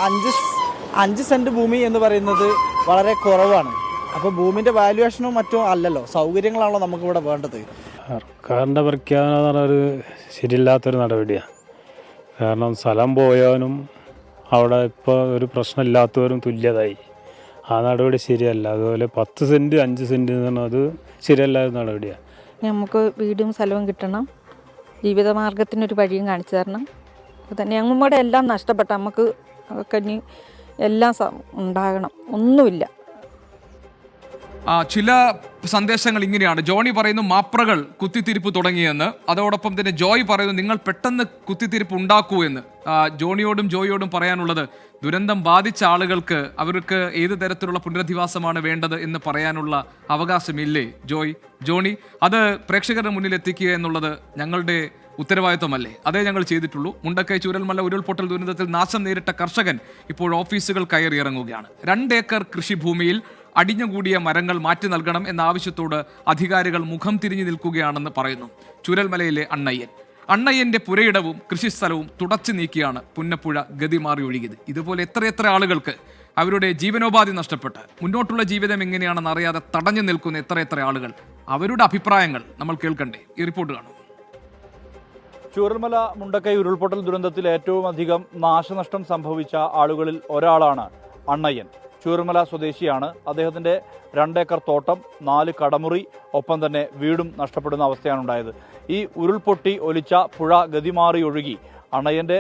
5 സെൻറ്റ് ഭൂമി എന്ന് പറയുന്നത് വളരെ കുറവാണ്. അപ്പോൾ ഭൂമിൻ്റെ വാല്യുവേഷനും മറ്റും അല്ലല്ലോ, സൗകര്യങ്ങളാണല്ലോ നമുക്കിവിടെ വേണ്ടത്. സർക്കാരിൻ്റെ പ്രഖ്യാപനം എന്ന് പറഞ്ഞൊരു ശരിയില്ലാത്തൊരു നടപടിയാണ്. കാരണം സ്ഥലം പോയവനും അവിടെ ഇപ്പോൾ ഒരു പ്രശ്നമില്ലാത്തവരും തുല്യതായി. ആ നടപടി ശരിയല്ല. അതുപോലെ 10 സെൻറ്റ് 5 സെൻറ്റ് എന്ന് പറഞ്ഞാൽ അത് ശരിയല്ലാത്ത നടപടിയാണ്. നമുക്ക് വീടും സ്ഥലവും കിട്ടണം, ജീവിതമാർഗത്തിനൊരു വഴിയും കാണിച്ചു തരണം. തന്നെ ഞങ്ങളുടെ എല്ലാം നഷ്ടപ്പെട്ട നമുക്ക് ഒക്കെ ഇനി എല്ലാം ഉണ്ടാകണം. ഒന്നുമില്ല. ചില സന്ദേശങ്ങൾ ഇങ്ങനെയാണ്. ജോണി പറയുന്നു മാപ്രകൾ കുത്തിത്തിരിപ്പ് തുടങ്ങിയെന്ന്. അതോടൊപ്പം തന്നെ ജോയ് പറയുന്നു നിങ്ങൾ പെട്ടെന്ന് കുത്തിത്തിരിപ്പ് ഉണ്ടാക്കൂ എന്ന്. ജോണിയോടും ജോയിയോടും പറയാനുള്ളത്, ദുരന്തം ബാധിച്ച ആളുകൾക്ക് അവർക്ക് ഏത് തരത്തിലുള്ള പുനരധിവാസമാണ് വേണ്ടത് എന്ന് പറയാനുള്ള അവകാശമില്ലേ ജോണി? അത് പ്രേക്ഷകരുടെ മുന്നിൽ എത്തിക്കുക എന്നുള്ളത് ഞങ്ങളുടെ ഉത്തരവാദിത്വമല്ലേ? അതേ ഞങ്ങൾ ചെയ്തിട്ടുള്ളൂ. മുണ്ടക്കൈ ചൂരൽമല ഉരുൾപൊട്ടൽ ദുരന്തത്തിൽ നാശം നേരിട്ട കർഷകൻ ഇപ്പോൾ ഓഫീസുകൾ കയറിയിറങ്ങുകയാണ്. 2 ഏക്കർ കൃഷിഭൂമിയിൽ അടിഞ്ഞുകൂടിയ മരങ്ങൾ മാറ്റി നൽകണം എന്ന ആവശ്യത്തോട് അധികാരികൾ മുഖം തിരിഞ്ഞു നിൽക്കുകയാണെന്ന് പറയുന്നു ചൂരൽമലയിലെ അണ്ണയ്യന്റെ പുരയിടവും കൃഷിസ്ഥലവും തുടച്ചു നീക്കിയാണ് പുന്നപ്പുഴ ഗതി മാറി ഒഴുകിയത്. ഇതുപോലെ എത്രയെത്ര ആളുകൾക്ക് അവരുടെ ജീവനോപാധി നഷ്ടപ്പെട്ട് മുന്നോട്ടുള്ള ജീവിതം എങ്ങനെയാണെന്ന് അറിയാതെ തടഞ്ഞു നിൽക്കുന്ന എത്രയെത്ര ആളുകൾ. അവരുടെ അഭിപ്രായങ്ങൾ നമ്മൾ കേൾക്കണ്ടേ? ഈ റിപ്പോർട്ട് കാണും. ചൂരൽമല മുണ്ടക്കൈ ഉരുൾപൊട്ടൽ ദുരന്തത്തിൽ ഏറ്റവും അധികം നാശനഷ്ടം സംഭവിച്ച ആളുകളിൽ ഒരാളാണ് അണ്ണയ്യൻ. ചൂരൽമല സ്വദേശിയാണ്. അദ്ദേഹത്തിൻ്റെ 2 ഏക്കർ തോട്ടം, 4 കടമുറി, ഒപ്പം തന്നെ വീടും നഷ്ടപ്പെടുന്ന അവസ്ഥയാണ് ഉണ്ടായത്. ഈ ഉരുൾപൊട്ടി ഒലിച്ച പുഴ ഗതിമാറി ഒഴുകി അണ്ണയ്യൻ്റെ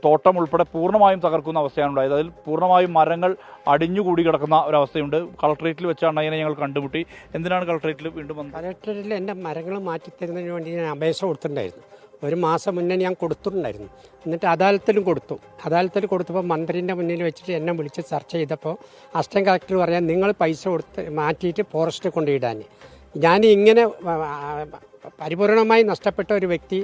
തോട്ടം ഉൾപ്പെടെ പൂർണ്ണമായും തകർക്കുന്ന അവസ്ഥയാണ് ഉണ്ടായത്. അതിൽ പൂർണ്ണമായും മരങ്ങൾ അടിഞ്ഞുകൂടി കിടക്കുന്ന ഒരവസ്ഥയുണ്ട്. കളക്ട്രേറ്റിൽ വെച്ച അണ്ണയ്യനെ ഞങ്ങൾ കണ്ടുമുട്ടി. എന്തിനാണ് കളക്ട്രേറ്റിൽ വീണ്ടും വന്നത്? കളക്ട്രേറ്റിൽ എൻ്റെ മരങ്ങൾ മാറ്റിത്തരുന്നതിന് വേണ്ടി ഞാൻ അപേക്ഷ കൊടുത്തിട്ടുണ്ടായിരുന്നു. 1 മാസം മുന്നേ ഞാൻ കൊടുത്തിട്ടുണ്ടായിരുന്നു. എന്നിട്ട് അദാലത്തിലും കൊടുത്തു. അദാലത്തിൽ കൊടുത്തപ്പോൾ മന്ത്രിൻ്റെ മുന്നിൽ വെച്ചിട്ട് എന്നെ വിളിച്ച് ചർച്ച ചെയ്തപ്പോൾ അസിസ്റ്റന്റ് കളക്ടർ പറയാൻ നിങ്ങൾ പൈസ കൊടുത്ത് മാറ്റിയിട്ട് ഫോറസ്റ്റ് കൊണ്ടിടാൻ. ഞാൻ ഇങ്ങനെ പരിപൂർണമായി നഷ്ടപ്പെട്ട ഒരു വ്യക്തി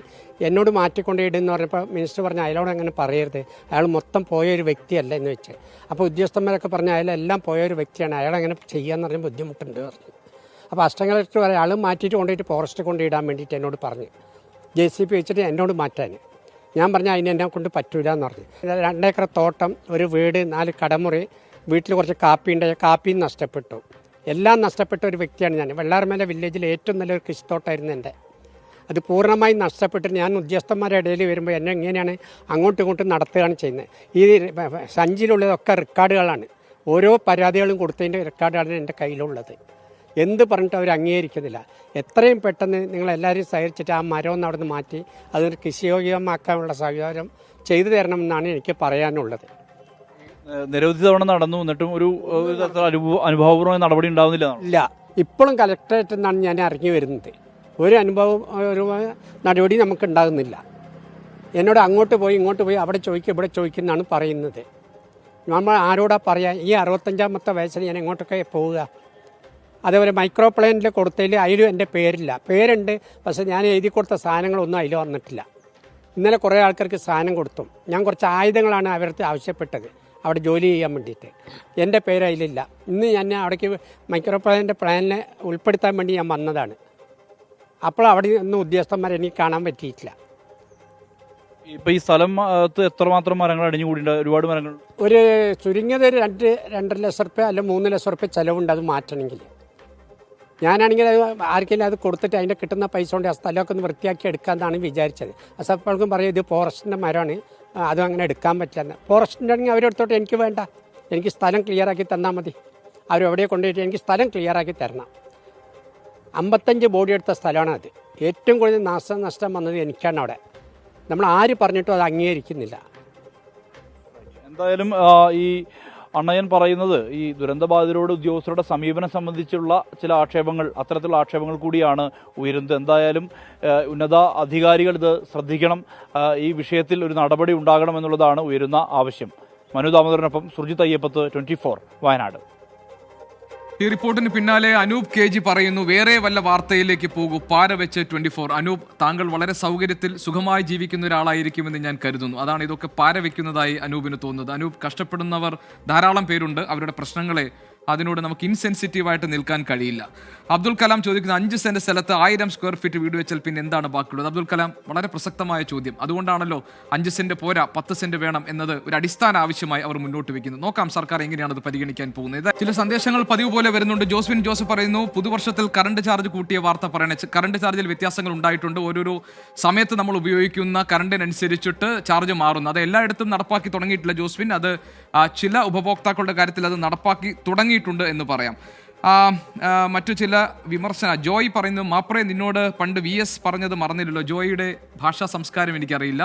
എന്നോട് മാറ്റിക്കൊണ്ടിടുന്നു പറഞ്ഞപ്പോൾ മിനിസ്റ്റർ പറഞ്ഞു അയാളോട് അങ്ങനെ പറയരുത്, അയാൾ മൊത്തം പോയൊരു വ്യക്തിയല്ല എന്ന് വെച്ച്. അപ്പോൾ ഉദ്യോഗസ്ഥന്മാരൊക്കെ പറഞ്ഞു അയാളെല്ലാം പോയൊരു വ്യക്തിയാണ്, അയാളങ്ങനെ ചെയ്യാന്ന് പറയുമ്പോൾ ബുദ്ധിമുട്ടുണ്ട് പറഞ്ഞു. അപ്പോൾ അസിസ്റ്റന്റ് കളക്ടർ പറയാം അയാൾ മാറ്റിയിട്ട് കൊണ്ടുപോയിട്ട് ഫോറസ്റ്റ് കൊണ്ടിടാൻ വേണ്ടിയിട്ട് എന്നോട് പറഞ്ഞു. JCB വെച്ചിട്ട് എന്നോട് മാറ്റാൻ. ഞാൻ പറഞ്ഞു അതിന് എന്നെ കൊണ്ട് പറ്റൂല എന്ന് പറഞ്ഞു. 2 ഏക്കർ തോട്ടം, ഒരു വീട്, 4 കടമുറി, വീട്ടിൽ കുറച്ച് കാപ്പിയുണ്ട്, കാപ്പിയും നഷ്ടപ്പെട്ടു. എല്ലാം നഷ്ടപ്പെട്ട ഒരു വ്യക്തിയാണ് ഞാൻ. വെള്ളാർമല വില്ലേജിൽ ഏറ്റവും നല്ലൊരു കൃഷിത്തോട്ടമായിരുന്നു എൻ്റെ. അത് പൂർണ്ണമായും നഷ്ടപ്പെട്ട് ഞാൻ ഉദ്യോഗസ്ഥന്മാരുടെ ഇടയിൽ വരുമ്പോൾ എന്നെ എങ്ങനെയാണ് അങ്ങോട്ടും ഇങ്ങോട്ടും നടത്തുകയാണ് ചെയ്യുന്നത്. ഈ സഞ്ചിയിലുള്ളതൊക്കെ റെക്കോർഡുകളാണ്. ഓരോ പരാതികളും കൊടുത്തതിൻ്റെ റെക്കോർഡാണ് എൻ്റെ കയ്യിലുള്ളത്. എന്ത് പറഞ്ഞിട്ട് അവർ അംഗീകരിക്കുന്നില്ല. എത്രയും പെട്ടെന്ന് നിങ്ങളെല്ലാവരും സഹകരിച്ചിട്ട് ആ മരം ഒന്ന് അവിടെ നിന്ന് മാറ്റി അതൊരു കൃഷിയോഗ്യമാക്കാനുള്ള സൗകര്യം ചെയ്തു തരണമെന്നാണ് എനിക്ക് പറയാനുള്ളത്. നിരവധി തവണ നടന്നു, എന്നിട്ടും ഒരു അനുഭവപൂർവ്വമായ നടപടി ഉണ്ടാവുന്നില്ല. ഇല്ല, ഇപ്പോഴും കലക്ടറേറ്റിൽ നിന്നാണ് ഞാൻ ഇറങ്ങി വരുന്നത്. ഒരു നടപടി നമുക്ക് ഉണ്ടാകുന്നില്ല. എന്നോട് അങ്ങോട്ട് പോയി ഇങ്ങോട്ട് പോയി അവിടെ ചോദിക്കും ഇവിടെ ചോദിക്കുമെന്നാണ് പറയുന്നത്. നമ്മൾ ആരോടാ പറയുക? ഈ 65-ാമത്തെ വയസ്സിൽ ഞാൻ എങ്ങോട്ടൊക്കെ പോവുക? അതേപോലെ മൈക്രോ പ്ലാനിൽ കൊടുത്തതിൽ അതിലും എൻ്റെ പേരില്ല. പേരുണ്ട്, പക്ഷേ ഞാൻ എഴുതി കൊടുത്ത സാധനങ്ങളൊന്നും അതിൽ വന്നിട്ടില്ല. ഇന്നലെ കുറേ ആൾക്കാർക്ക് സാധനം കൊടുത്തു. ഞാൻ കുറച്ച് ആയുധങ്ങളാണ് അവർക്ക് ആവശ്യപ്പെട്ടത് അവിടെ ജോലി ചെയ്യാൻ വേണ്ടിയിട്ട്. എൻ്റെ പേര് അതിലില്ല. ഇന്ന് ഞാൻ അവിടേക്ക് മൈക്രോ പ്ലാനിൻ്റെ പ്ലാനിനെ ഉൾപ്പെടുത്താൻ വേണ്ടി ഞാൻ വന്നതാണ്. അപ്പോൾ അവിടെ ഒന്നും ഉദ്യോഗസ്ഥന്മാരെ എനിക്ക് കാണാൻ പറ്റിയിട്ടില്ല. ഇപ്പോൾ ഈ സ്ഥലം എത്രമാത്രം മരങ്ങൾ അടിഞ്ഞുകൂടിയുണ്ട്? ഒരുപാട് മരങ്ങൾ. ഒരു ചുരുങ്ങിയത് ഒരു 2-2.5 ലക്ഷം റുപ്യ അല്ലെങ്കിൽ 3 ലക്ഷം റുപ്യ ചിലവുണ്ട് അത് മാറ്റണമെങ്കിൽ. ഞാനാണെങ്കിൽ അത് ആർക്കെങ്കിലും അത് കൊടുത്തിട്ട് അതിൻ്റെ കിട്ടുന്ന പൈസ കൊണ്ട് ആ സ്ഥലമൊക്കെ ഒന്ന് വൃത്തിയാക്കി എടുക്കാമെന്നാണ് വിചാരിച്ചത്. അപ്പോഴേക്കും പറയും ഇത് ഫോറസ്റ്റിൻ്റെ മരമാണ്, അതും അങ്ങനെ എടുക്കാൻ പറ്റില്ല. ഫോറസ്റ്റിൻ്റെ ആണെങ്കിൽ അവരെടുത്തോട്ട് എനിക്ക് വേണ്ട, എനിക്ക് സ്ഥലം ക്ലിയറാക്കി തന്നാൽ മതി. അവരെവിടെ കൊണ്ടുപോയിട്ട് എനിക്ക് സ്ഥലം ക്ലിയറാക്കി തരണം. 55 ബോഡി എടുത്ത സ്ഥലമാണ് അത്. ഏറ്റവും കൂടുതൽ നാശനഷ്ടം വന്നത് എനിക്കാണ് അവിടെ. നമ്മൾ ആര് പറഞ്ഞിട്ടും അത് അംഗീകരിക്കുന്നില്ല. എന്തായാലും ഈ അണ്ണയ്യൻ പറയുന്നത് ഈ ദുരന്തബാധിതരോട് ഉദ്യോഗസ്ഥരുടെ സമീപനം സംബന്ധിച്ചുള്ള ചില ആക്ഷേപങ്ങൾ, അത്തരത്തിലുള്ള ആക്ഷേപങ്ങൾ കൂടിയാണ് ഉയരുന്നത്. എന്തായാലും ഉന്നത അധികാരികൾ ഇത് ശ്രദ്ധിക്കണം, ഈ വിഷയത്തിൽ ഒരു നടപടി ഉണ്ടാകണമെന്നുള്ളതാണ് ഉയരുന്ന ആവശ്യം. മനു ദാമോദരനൊപ്പം സുർജിത് അയ്യപ്പത്ത്, 24 വയനാട്. ഈ റിപ്പോർട്ടിന് പിന്നാലെ അനൂപ് KG പറയുന്നു വേറെ വല്ല വാർത്തയിലേക്ക് പോകൂ, പാര വെച്ച് 24. അനൂപ്, താങ്കൾ വളരെ സൗകര്യത്തിൽ സുഖമായി ജീവിക്കുന്ന ഒരാളായിരിക്കുമെന്ന് ഞാൻ കരുതുന്നു. അതാണ് ഇതൊക്കെ പാര വെക്കുന്നതായി അനൂപിന് തോന്നുന്നത്. അനൂപ്, കഷ്ടപ്പെടുന്നവർ ധാരാളം പേരുണ്ട്. അവരുടെ പ്രശ്നങ്ങളെ അതിനോട് നമുക്ക് ഇൻസെൻസിറ്റീവായിട്ട് നിൽക്കാൻ കഴിയില്ല. അബ്ദുൽ കലാം ചോദിക്കുന്ന 5 സെന്റ് സ്ഥലത്ത് 1000 സ്ക്വയർ ഫീറ്റ് വീട് വെച്ചാൽ പിന്നെ എന്താണ് ബാക്കിയുള്ളത്? അബ്ദുൽ കലാം, വളരെ പ്രസക്തമായ ചോദ്യം. അതുകൊണ്ടാണല്ലോ 5 സെന്റ് പോരാ 10 സെന്റ് വേണം എന്നത് ഒരു അടിസ്ഥാന ആവശ്യമായി അവർ മുന്നോട്ട് വെക്കുന്നത്. നോക്കാം സർക്കാർ എങ്ങനെയാണ് അത് പരിഗണിക്കാൻ പോകുന്നത്. ചില സന്ദേശങ്ങൾ പതിവ് പോലെ വരുന്നുണ്ട്. ജോസ്വിൻ ജോസഫ് പറയുന്നു പുതുവർഷത്തിൽ കറണ്ട് ചാർജ് കൂട്ടിയ വാർത്ത പറയണേ. കറണ്ട് ചാർജിൽ വ്യത്യാസങ്ങൾ ഉണ്ടായിട്ടുണ്ട്. ഓരോരോ സമയത്ത് നമ്മൾ ഉപയോഗിക്കുന്ന കറണ്ടിനനുസരിച്ചിട്ട് ചാർജ് മാറുന്നു. അത് എല്ലായിടത്തും നടപ്പാക്കി തുടങ്ങിയിട്ടില്ല ജോസ്വിൻ. അത് ചില ഉപഭോക്താക്കളുടെ കാര്യത്തിൽ അത് നടപ്പാക്കി തുടങ്ങിയിട്ടുണ്ട് എന്ന് പറയാം. മറ്റു ചില വിമർശന ജോയ് പറയുന്നു മാപ്രേ നിന്നോട് പണ്ട് VS പറഞ്ഞത് മറന്നില്ലല്ലോ. ജോയിയുടെ ഭാഷാ സംസ്കാരം എനിക്കറിയില്ല,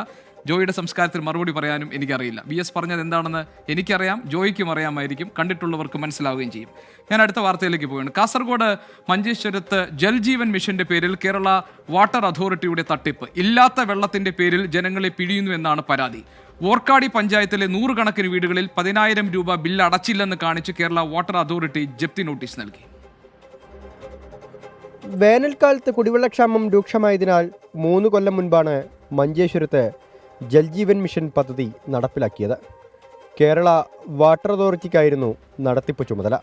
ജോയിയുടെ സംസ്കാരത്തിൽ മറുപടി പറയാനും എനിക്കറിയില്ല. VS പറഞ്ഞത് എന്താണെന്ന് എനിക്കറിയാം, ജോയിക്കും അറിയാമായിരിക്കും, കണ്ടിട്ടുള്ളവർക്ക് മനസ്സിലാവുകയും ചെയ്യും. ഞാൻ അടുത്ത വാർത്തയിലേക്ക് പോവുകയാണ്. കാസർഗോഡ് മഞ്ചേശ്വരത്ത് ജൽജീവൻ മിഷന്റെ പേരിൽ കേരള വാട്ടർ അതോറിറ്റിയുടെ തട്ടിപ്പ്. ഇല്ലാത്ത വെള്ളത്തിന്റെ പേരിൽ ജനങ്ങളെ പിഴിയുന്നു എന്നാണ് പരാതി. വോർക്കാടി പഞ്ചായത്തിലെ 100 കണക്കിന് വീടുകളിൽ 10,000 രൂപ ബില്ല് അടച്ചില്ലെന്ന് കാണിച്ച് കേരള വാട്ടർ അതോറിറ്റി ജപ്തി നോട്ടീസ് നൽകി. വേനൽക്കാലത്ത് കുടിവെള്ളക്ഷാമം രൂക്ഷമായതിനാൽ 3 കൊല്ലം മുൻപാണ് മഞ്ചേശ്വരത്ത് ജൽജീവൻ മിഷൻ പദ്ധതി നടപ്പിലാക്കിയത്. കേരള വാട്ടർ അതോറിറ്റിക്കായിരുന്നു നടത്തിപ്പ് ചുമതല.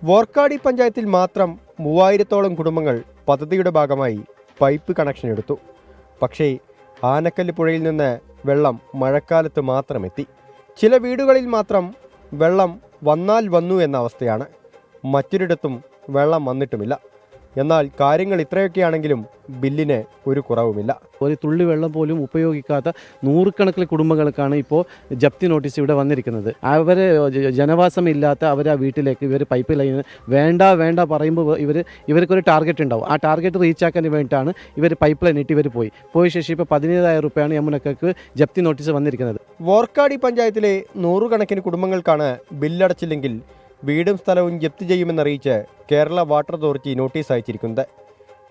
വോർക്കാടി പഞ്ചായത്തിൽ മാത്രം 3000-ഓളം കുടുംബങ്ങൾ പദ്ധതിയുടെ ഭാഗമായി പൈപ്പ് കണക്ഷൻ എടുത്തു. പക്ഷേ ആനക്കല്ല് പുഴയിൽ നിന്ന് വെള്ളം മഴക്കാലത്ത് മാത്രം എത്തി. ചില വീടുകളിൽ മാത്രം വെള്ളം വന്നാൽ വന്നു എന്ന അവസ്ഥയാണ്. മറ്റൊരിടത്തും വെള്ളം വന്നിട്ടുമില്ല. എന്നാൽ കാര്യങ്ങൾ ഇത്രയൊക്കെയാണെങ്കിലും ബില്ലിന് ഒരു കുറവുമില്ല. ഒരു തുള്ളി വെള്ളം പോലും ഉപയോഗിക്കാത്ത നൂറുകണക്കിന് കുടുംബങ്ങൾക്കാണ് ഇപ്പോൾ ജപ്തി നോട്ടീസ് ഇവിടെ വന്നിരിക്കുന്നത്. അവർ ജനവാസമില്ലാത്ത അവർ ആ വീട്ടിലേക്ക് ഇവർ പൈപ്പ് ലൈൻ വേണ്ട പറയുമ്പോൾ ഇവർക്കൊരു ടാർഗറ്റ് ഉണ്ടാവും. ആ ടാർഗറ്റ് റീച്ചാക്കാൻ വേണ്ടിയിട്ടാണ് ഇവർ പൈപ്പ് ലൈൻ ഇട്ട് ഇവർ പോയ ശേഷം ഇപ്പോൾ 17,000 രൂപയാണ് യമുനക്കർക്ക് ജപ്തി നോട്ടീസ് വന്നിരിക്കുന്നത്. വോർക്കാടി പഞ്ചായത്തിലെ നൂറുകണക്കിന് കുടുംബങ്ങൾക്കാണ് ബില്ലടച്ചില്ലെങ്കിൽ വീടും സ്ഥലവും ജപ്തി ചെയ്യുമെന്നറിയിച്ച് കേരള വാട്ടർ അതോറിറ്റി നോട്ടീസ് അയച്ചിരിക്കുന്നത്.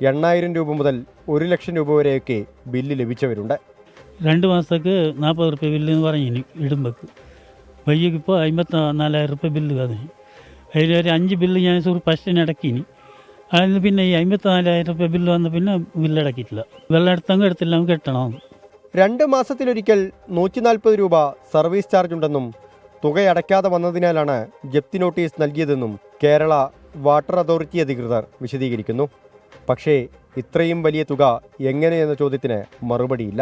8,000 രൂപ മുതൽ 1 ലക്ഷം രൂപ വരെയൊക്കെ ബില്ല് ലഭിച്ചവരുണ്ട്. 2 മാസത്തേക്ക് 40 റുപ്യ ബില്ല് എന്ന് പറഞ്ഞു ഇടുമ്പോൾക്ക് വൈകിക്ക് ഇപ്പോൾ 54,000 റുപ്യ ബില്ല് വന്നു. അതിലൊരു 5 ബില്ല് ഞാൻ ഫസ്റ്റിന് അടക്കിനി. അതിന് പിന്നെ ഈ 54,000 റുപ്യ ബില്ല് വന്ന പിന്നെ ബില്ലടക്കിയിട്ടില്ല. വെള്ളം എടുത്തങ്ങ് എടുത്തില്ല കെട്ടണം. 2 മാസത്തിലൊരിക്കൽ 140 രൂപ സർവീസ് ചാർജ് ഉണ്ടെന്നും തുകയടയ്ക്കാതെ വന്നതിനാലാണ് ജപ്തി നോട്ടീസ് നൽകിയതെന്നും കേരള വാട്ടർ അതോറിറ്റി അധികൃതർ വിശദീകരിക്കുന്നു. പക്ഷേ ഇത്രയും വലിയ തുക എങ്ങനെയെന്ന ചോദ്യത്തിന് മറുപടിയില്ല.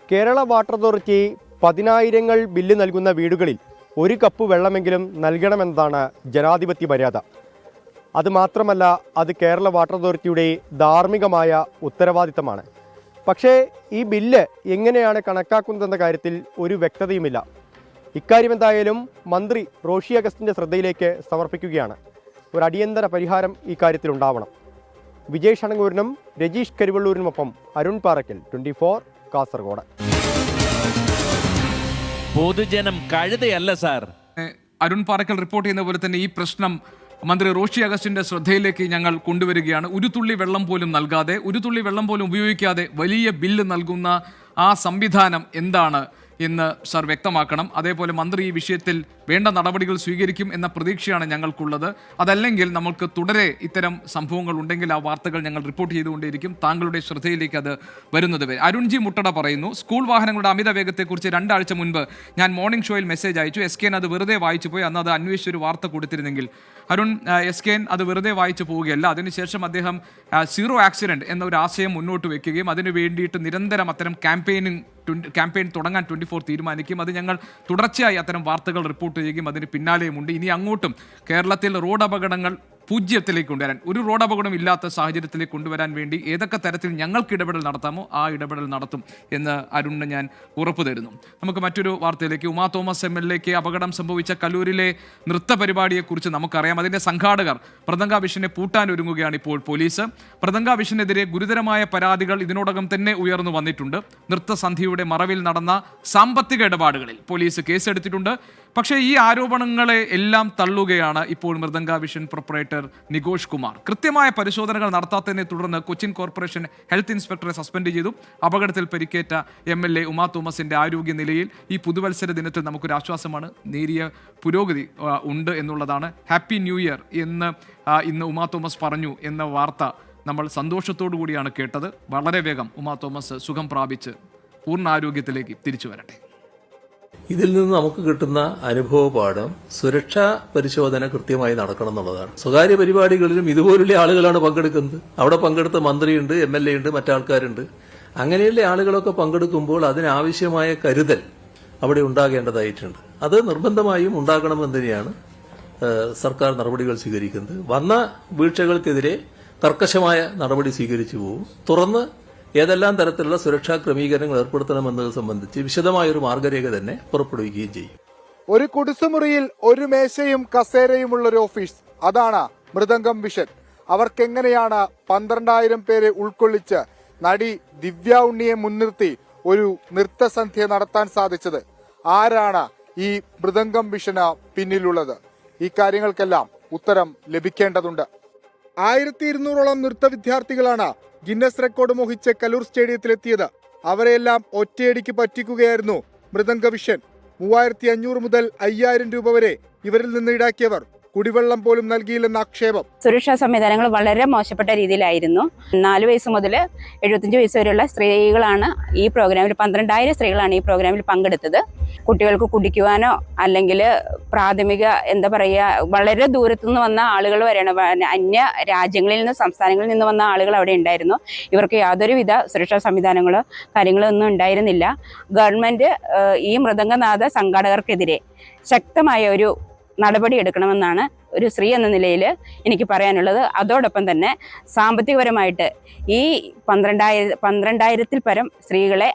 കേരള വാട്ടർ അതോറിറ്റി 10,000ങ്ങൾ ബില്ല് നൽകുന്ന വീടുകളിൽ 1 കപ്പ് വെള്ളമെങ്കിലും നൽകണമെന്നതാണ് ജനാധിപത്യ മര്യാദ. അതുമാത്രമല്ല, അത് കേരള വാട്ടർ അതോറിറ്റിയുടെ ധാർമ്മികമായ ഉത്തരവാദിത്തമാണ്. പക്ഷേ ഈ ബില്ല് എങ്ങനെയാണ് കണക്കാക്കുന്നതെന്ന കാര്യത്തിൽ ഒരു വ്യക്തതയുമില്ല. ഇക്കാര്യം എന്തായാലും മന്ത്രി റോഷി അഗസ്റ്റിൻ്റെ ശ്രദ്ധയിലേക്ക് സമർപ്പിക്കുകയാണ്. ഒരു അടിയന്തര പരിഹാരം ഈ കാര്യത്തിൽ ഉണ്ടാവണം. വിജയ് ഷണങ്കൂരിനും രജീഷ് കരിവള്ളൂരിനുമൊപ്പം അരുൺ പാറയ്ക്കൽ, 24 കാസർഗോഡ്. പൊതുജനം കഴുതയല്ല സാർ. അരുൺ പാറയ്ക്കൽ റിപ്പോർട്ട് ചെയ്യുന്ന പോലെ തന്നെ ഈ പ്രശ്നം മന്ത്രി റോഷി അഗസ്റ്റിന്റെ ശ്രദ്ധയിലേക്ക് ഞങ്ങൾ കൊണ്ടുവരികയാണ്. ഒരു തുള്ളി വെള്ളം പോലും നൽകാതെ, ഒരു തുള്ളി വെള്ളം പോലും ഉപയോഗിക്കാതെ വലിയ ബില്ല് നൽകുന്ന ആ സംവിധാനം എന്താണ് എന്ന് സാർ വ്യക്തമാക്കണം. അതേപോലെ മന്ത്രി ഈ വിഷയത്തിൽ വേണ്ട നടപടികൾ സ്വീകരിക്കും എന്ന പ്രതീക്ഷയാണ് ഞങ്ങൾക്കുള്ളത്. അതല്ലെങ്കിൽ നമുക്ക് തുടരെ ഇത്തരം സംഭവങ്ങൾ ഉണ്ടെങ്കിൽ ആ വാർത്തകൾ ഞങ്ങൾ റിപ്പോർട്ട് ചെയ്തുകൊണ്ടേയിരിക്കും, താങ്കളുടെ ശ്രദ്ധയിലേക്ക് അത് വരുന്നത് വരെ. അരുൺജി മുട്ടട പറയുന്നു, സ്കൂൾ വാഹനങ്ങളുടെ അമിത വേഗത്തെക്കുറിച്ച് 2 ആഴ്ച മുൻപ് ഞാൻ മോർണിംഗ് ഷോയിൽ മെസ്സേജ് അയച്ചു. SKN അത് വെറുതെ വായിച്ചു പോയി. അന്ന് അത് അന്വേഷിച്ചൊരു വാർത്ത കൊടുത്തിരുന്നെങ്കിൽ. അരുൺ, SKN അത് വെറുതെ വായിച്ചു പോവുകയല്ല. അതിനുശേഷം അദ്ദേഹം സീറോ ആക്സിഡൻറ്റ് എന്ന ഒരു ആശയം മുന്നോട്ട് വയ്ക്കുകയും അതിനു വേണ്ടിയിട്ട് നിരന്തരം അത്തരം ക്യാമ്പയിൻ തുടങ്ങാൻ 24 തീരുമാനിക്കും. അത് ഞങ്ങൾ തുടർച്ചയായി അത്തരം വാർത്തകൾ റിപ്പോർട്ട് ചെയ്യുകയും അതിന് പിന്നാലെയുമുണ്ട്. ഇനി അങ്ങോട്ടും കേരളത്തിൽ റോഡ് അപകടങ്ങൾ 0ത്തിലേക്ക് കൊണ്ടുവരാൻ, ഒരു റോഡ് അപകടം ഇല്ലാത്ത സാഹചര്യത്തിലേക്ക് കൊണ്ടുവരാൻ വേണ്ടി ഏതൊക്കെ തരത്തിൽ ഞങ്ങൾക്ക് ഇടപെടൽ നടത്താമോ ആ ഇടപെടൽ നടത്തും എന്ന് അരുണിന് ഞാൻ ഉറപ്പ് തരുന്നു. നമുക്ക് മറ്റൊരു വാർത്തയിലേക്ക്. ഉമാ തോമസ് MLAക്ക് അപകടം സംഭവിച്ച കലൂരിലെ നൃത്ത പരിപാടിയെക്കുറിച്ച് നമുക്കറിയാം. അതിൻ്റെ സംഘാടകർ പ്രതംഗ വിഷനെ പൂട്ടാനൊരുങ്ങുകയാണ് ഇപ്പോൾ പോലീസ്. പ്രതംഗ വിഷനെതിരെ ഗുരുതരമായ പരാതികൾ ഇതിനോടകം തന്നെ ഉയർന്നു വന്നിട്ടുണ്ട്. നൃത്തസന്ധ്യയുടെ മറവിൽ നടന്ന സാമ്പത്തിക ഇടപാടുകളിൽ പോലീസ് കേസെടുത്തിട്ടുണ്ട്. പക്ഷേ ഈ ആരോപണങ്ങളെ എല്ലാം തള്ളുകയാണ് ഇപ്പോൾ മൃദംഗ വിഷൻ പ്രൊപ്പറേറ്റർ നികോഷ് കുമാർ. കൃത്യമായ പരിശോധനകൾ നടത്താത്തതിനെ തുടർന്ന് കൊച്ചിൻ കോർപ്പറേഷൻ ഹെൽത്ത് ഇൻസ്പെക്ടറെ സസ്പെൻഡ് ചെയ്തു. അപകടത്തിൽ പരിക്കേറ്റ MLA ഉമാ തോമസിന്റെ ആരോഗ്യനിലയിൽ ഈ പുതുവത്സര ദിനത്തിൽ നമുക്കൊരു ആശ്വാസമാണ്. നേരിയ പുരോഗതി ഉണ്ട് എന്നുള്ളതാണ്. ഹാപ്പി ന്യൂ ഇയർ എന്ന് ഇന്ന് ഉമാ തോമസ് പറഞ്ഞു എന്ന വാർത്ത നമ്മൾ സന്തോഷത്തോടു കൂടിയാണ് കേട്ടത്. വളരെ വേഗം ഉമാ തോമസ് സുഖം പ്രാപിച്ച് പൂർണ്ണ ആരോഗ്യത്തിലേക്ക് തിരിച്ചു വരട്ടെ. ഇതിൽ നിന്ന് നമുക്ക് കിട്ടുന്ന അനുഭവപാഠം സുരക്ഷാ പരിശോധന കൃത്യമായി നടക്കണം എന്നുള്ളതാണ്. സ്വകാര്യ പരിപാടികളിലും ഇതുപോലുള്ള ആളുകളാണ് പങ്കെടുക്കുന്നത്. അവിടെ പങ്കെടുത്ത മന്ത്രിയുണ്ട്, MLA ഉണ്ട്, മറ്റാൾക്കാരുണ്ട്. അങ്ങനെയുള്ള ആളുകളൊക്കെ പങ്കെടുക്കുമ്പോൾ അതിനാവശ്യമായ കരുതൽ അവിടെ ഉണ്ടാകേണ്ടതായിട്ടുണ്ട്. അത് നിർബന്ധമായും ഉണ്ടാകണമെന്ന് തന്നെയാണ് സർക്കാർ നടപടികൾ സ്വീകരിക്കുന്നത്. വന്ന വീഴ്ചകൾക്കെതിരെ കർക്കശമായ നടപടി സ്വീകരിച്ചു പോകും. തുറന്ന് ഏതെല്ലാം തരത്തിലുള്ള സുരക്ഷാ ക്രമീകരണങ്ങൾ ഏർപ്പെടുത്തണമെന്നത് സംബന്ധിച്ച് വിശദമായൊരു മാർഗരേഖ തന്നെ പുറപ്പെടുവിക്കുകയും ചെയ്യും. ഒരു കുടിസുമുറിയിൽ ഒരു മേശയും കസേരയുമുള്ളൊരു ഓഫീസ്, അതാണ് മൃദംഗം വിഷൻ. അവർക്കെങ്ങനെയാണ് 12,000 പേരെ ഉൾക്കൊള്ളിച്ച് നടി ദിവ്യ ഉണ്ണിയെ മുൻനിർത്തി ഒരു നൃത്തസന്ധ്യ നടത്താൻ സാധിച്ചത്? ആരാണ് ഈ മൃദംഗം വിഷന് പിന്നിലുള്ളത്? ഈ കാര്യങ്ങൾക്കെല്ലാം ഉത്തരം ലഭിക്കേണ്ടതുണ്ട്. 1200ഓളം നൃത്ത വിദ്യാർത്ഥികളാണ് ഗിന്നസ് റെക്കോർഡ് മോഹിച്ച് കലൂർ സ്റ്റേഡിയത്തിലെത്തിയത്. അവരെയെല്ലാം ഒറ്റയടിക്ക് പറ്റിക്കുകയായിരുന്നു മൃദംഗ വിഷൻ. 3,500 മുതൽ 5,000 രൂപ വരെ ഇവരിൽ നിന്ന് ഈടാക്കിയവർ കുടിവെള്ളം പോലും നൽകിയില്ലെന്ന ആക്ഷേപം. സുരക്ഷാ സംവിധാനങ്ങൾ വളരെ മോശപ്പെട്ട രീതിയിലായിരുന്നു. 4 വയസ്സ് മുതൽ 75 വയസ്സ് വരെയുള്ള സ്ത്രീകളാണ് ഈ പ്രോഗ്രാമിൽ, 12,000 സ്ത്രീകളാണ് ഈ പ്രോഗ്രാമിൽ പങ്കെടുത്തത്. കുട്ടികൾക്ക് കുടിക്കുവാനോ അല്ലെങ്കിൽ പ്രാഥമിക വളരെ ദൂരത്തു നിന്ന് വന്ന ആളുകൾ വരെയാണ്, അന്യ രാജ്യങ്ങളിൽ നിന്ന്, സംസ്ഥാനങ്ങളിൽ നിന്ന് വന്ന ആളുകൾ അവിടെ ഉണ്ടായിരുന്നു. ഇവർക്ക് യാതൊരുവിധ സുരക്ഷാ സംവിധാനങ്ങളോ കാര്യങ്ങളോ ഒന്നും ഉണ്ടായിരുന്നില്ല. ഗവൺമെന്റ് ഈ മൃദംഗനാഥ സംഘാടകർക്കെതിരെ ശക്തമായ ഒരു നടപടി എടുക്കണമെന്നാണ് ഒരു സ്ത്രീ എന്ന നിലയിൽ എനിക്ക് പറയാനുള്ളത്. അതോടൊപ്പം തന്നെ സാമ്പത്തികപരമായിട്ട് ഈ 12,000-ൽ പരം സ്ത്രീകളെ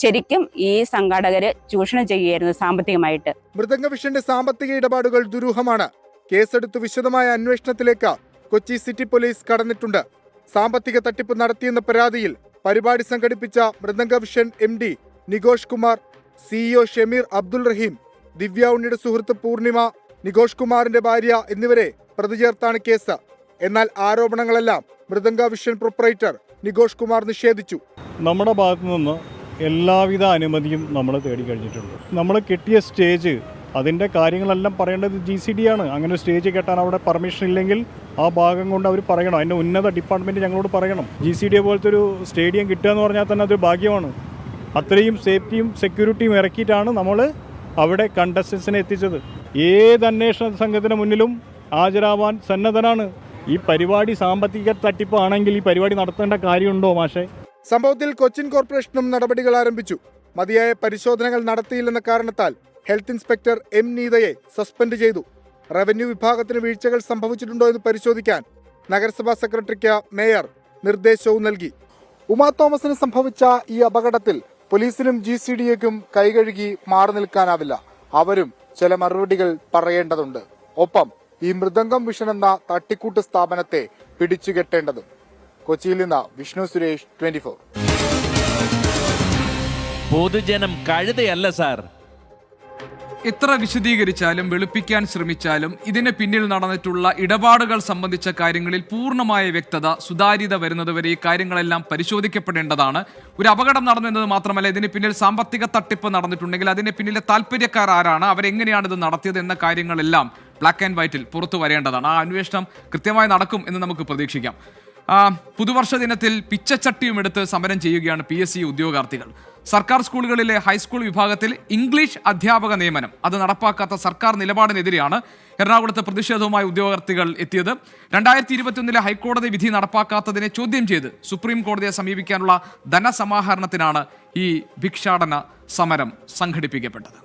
ശരിക്കും ഈ സംഘാടകർ ചൂഷണം ചെയ്യുകയായിരുന്നു സാമ്പത്തികമായിട്ട്. മൃദംഗ വിഷന്റെ സാമ്പത്തിക ഇടപാടുകൾ ദുരൂഹമാണ്. കേസെടുത്ത് വിശദമായ അന്വേഷണത്തിലേക്ക് കൊച്ചി സിറ്റി പോലീസ് കടന്നിട്ടുണ്ട്. സാമ്പത്തിക തട്ടിപ്പ് നടത്തിയെന്ന പരാതിയിൽ പരിപാടി സംഘടിപ്പിച്ച Mridanga vision MD Nikosh Kumar, CEO Shameer Abdul Rahim, Divya ഉണ്ണിയുടെ സുഹൃത്ത് പൂർണിമ, നികോഷ് കുമാറിന്റെ ഭാര്യ എന്നിവരെ പ്രതി ചേർത്താണ് കേസ്. എന്നാൽ ആരോപണങ്ങളെല്ലാം മൃദംഗ വിഷൻ പ്രൊപ്പറേറ്റർ നികോഷ് കുമാർ നിഷേധിച്ചു. നമ്മുടെ ഭാഗത്തു നിന്ന് എല്ലാവിധ അനുമതിയും നമ്മൾ തേടിക്കഴിഞ്ഞിട്ടുണ്ട്. നമ്മൾ കിട്ടിയ സ്റ്റേജ് അതിൻ്റെ കാര്യങ്ങളെല്ലാം പറയേണ്ടത് GCD ആണ്. അങ്ങനെ സ്റ്റേജ് കെട്ടാൻ അവിടെ പെർമിഷൻ ഇല്ലെങ്കിൽ ആ ഭാഗം കൊണ്ട് അവർ പറയണം. അതിൻ്റെ ഉന്നത ഡിപ്പാർട്ട്മെൻറ്റ് ഞങ്ങളോട് പറയണം. GCD പോലത്തെ ഒരു സ്റ്റേഡിയം കിട്ടുക എന്ന് പറഞ്ഞാൽ തന്നെ അതൊരു ഭാഗ്യമാണ്. അത്രയും സേഫ്റ്റിയും സെക്യൂരിറ്റിയും ഇറക്കിയിട്ടാണ് നമ്മൾ അവിടെ കണ്ടസ്റ്റൻസിനെ എത്തിച്ചത്. ഏത് അന്വേഷണ സംഘത്തിന് മുന്നിലും ഹാജരാവാൻ സന്നദ്ധനാണ്. ഈ പരിപാടി സാമ്പത്തിക തട്ടിപ്പാണെങ്കിൽ ഈ പരിപാടി നടത്തേണ്ട കാര്യമുണ്ടോ മാഷേ? സംഭവത്തിൽ കൊച്ചിൻ കോർപ്പറേഷനും നടപടികൾ ആരംഭിച്ചു. മതിയായ പരിശോധനകൾ നടത്തിയില്ലെന്ന കാരണത്താൽ ഹെൽത്ത് ഇൻസ്പെക്ടർ M നീതയെ സസ്പെൻഡ് ചെയ്തു. റവന്യൂ വിഭാഗത്തിന് വീഴ്ചകൾ സംഭവിച്ചിട്ടുണ്ടോ എന്ന് പരിശോധിക്കാൻ നഗരസഭാ സെക്രട്ടറിക്ക് മേയർ നിർദ്ദേശവും നൽകി. ഉമാ തോമസിന് സംഭവിച്ച ഈ അപകടത്തിൽ പോലീസിനും GCDക്കും കൈകഴുകി മാറി നിൽക്കാനാവില്ല. അവരും ചില മറുപടികൾ പറയേണ്ടതുണ്ട്. ഒപ്പം ഈ മൃദംഗം വിഷൻ എന്ന തട്ടിക്കൂട്ട് സ്ഥാപനത്തെ പിടിച്ചുകെട്ടേണ്ടതും. കൊച്ചിയിൽ നിന്ന് വിഷ്ണു സുരേഷ്, 24. പൊതുജനം കഴുതയല്ല സാർ. എത്ര വിശദീകരിച്ചാലും വെളുപ്പിക്കാൻ ശ്രമിച്ചാലും ഇതിന് പിന്നിൽ നടന്നിട്ടുള്ള ഇടപാടുകൾ സംബന്ധിച്ച കാര്യങ്ങളിൽ പൂർണ്ണമായ വ്യക്തത, സുതാര്യത വരുന്നതുവരെ ഈ കാര്യങ്ങളെല്ലാം പരിശോധിക്കപ്പെടേണ്ടതാണ്. ഒരു അപകടം നടന്നു എന്നത് മാത്രമല്ല, ഇതിന് പിന്നിൽ സാമ്പത്തിക തട്ടിപ്പ് നടന്നിട്ടുണ്ടെങ്കിൽ അതിന് പിന്നിലെ താല്പര്യക്കാർ ആരാണ്, അവരെങ്ങനെയാണ് ഇത് നടത്തിയത് എന്ന കാര്യങ്ങളെല്ലാം ബ്ലാക്ക് ആൻഡ് വൈറ്റിൽ പുറത്തു വരേണ്ടതാണ്. ആ അന്വേഷണം കൃത്യമായി നടക്കും എന്ന് നമുക്ക് പ്രതീക്ഷിക്കാം. പുതുവർഷ ദിനത്തിൽ പിച്ചച്ചട്ടിയും എടുത്ത് സമരം ചെയ്യുകയാണ് PSC ഉദ്യോഗാർത്ഥികൾ. സർക്കാർ സ്കൂളുകളിലെ ഹൈസ്കൂൾ വിഭാഗത്തിൽ ഇംഗ്ലീഷ് അധ്യാപക നിയമനം അത് നടപ്പാക്കാത്ത സർക്കാർ നിലപാടിനെതിരെയാണ് എറണാകുളത്ത് പ്രതിഷേധവുമായി ഉദ്യോഗാർത്ഥികൾ എത്തിയത്. 2021 ഹൈക്കോടതി വിധി നടപ്പാക്കാത്തതിനെ ചോദ്യം ചെയ്ത് സുപ്രീം കോടതിയെ സമീപിക്കാനുള്ള ധനസമാഹരണത്തിനാണ് ഈ ഭിക്ഷാടന സമരം സംഘടിപ്പിക്കപ്പെട്ടത്.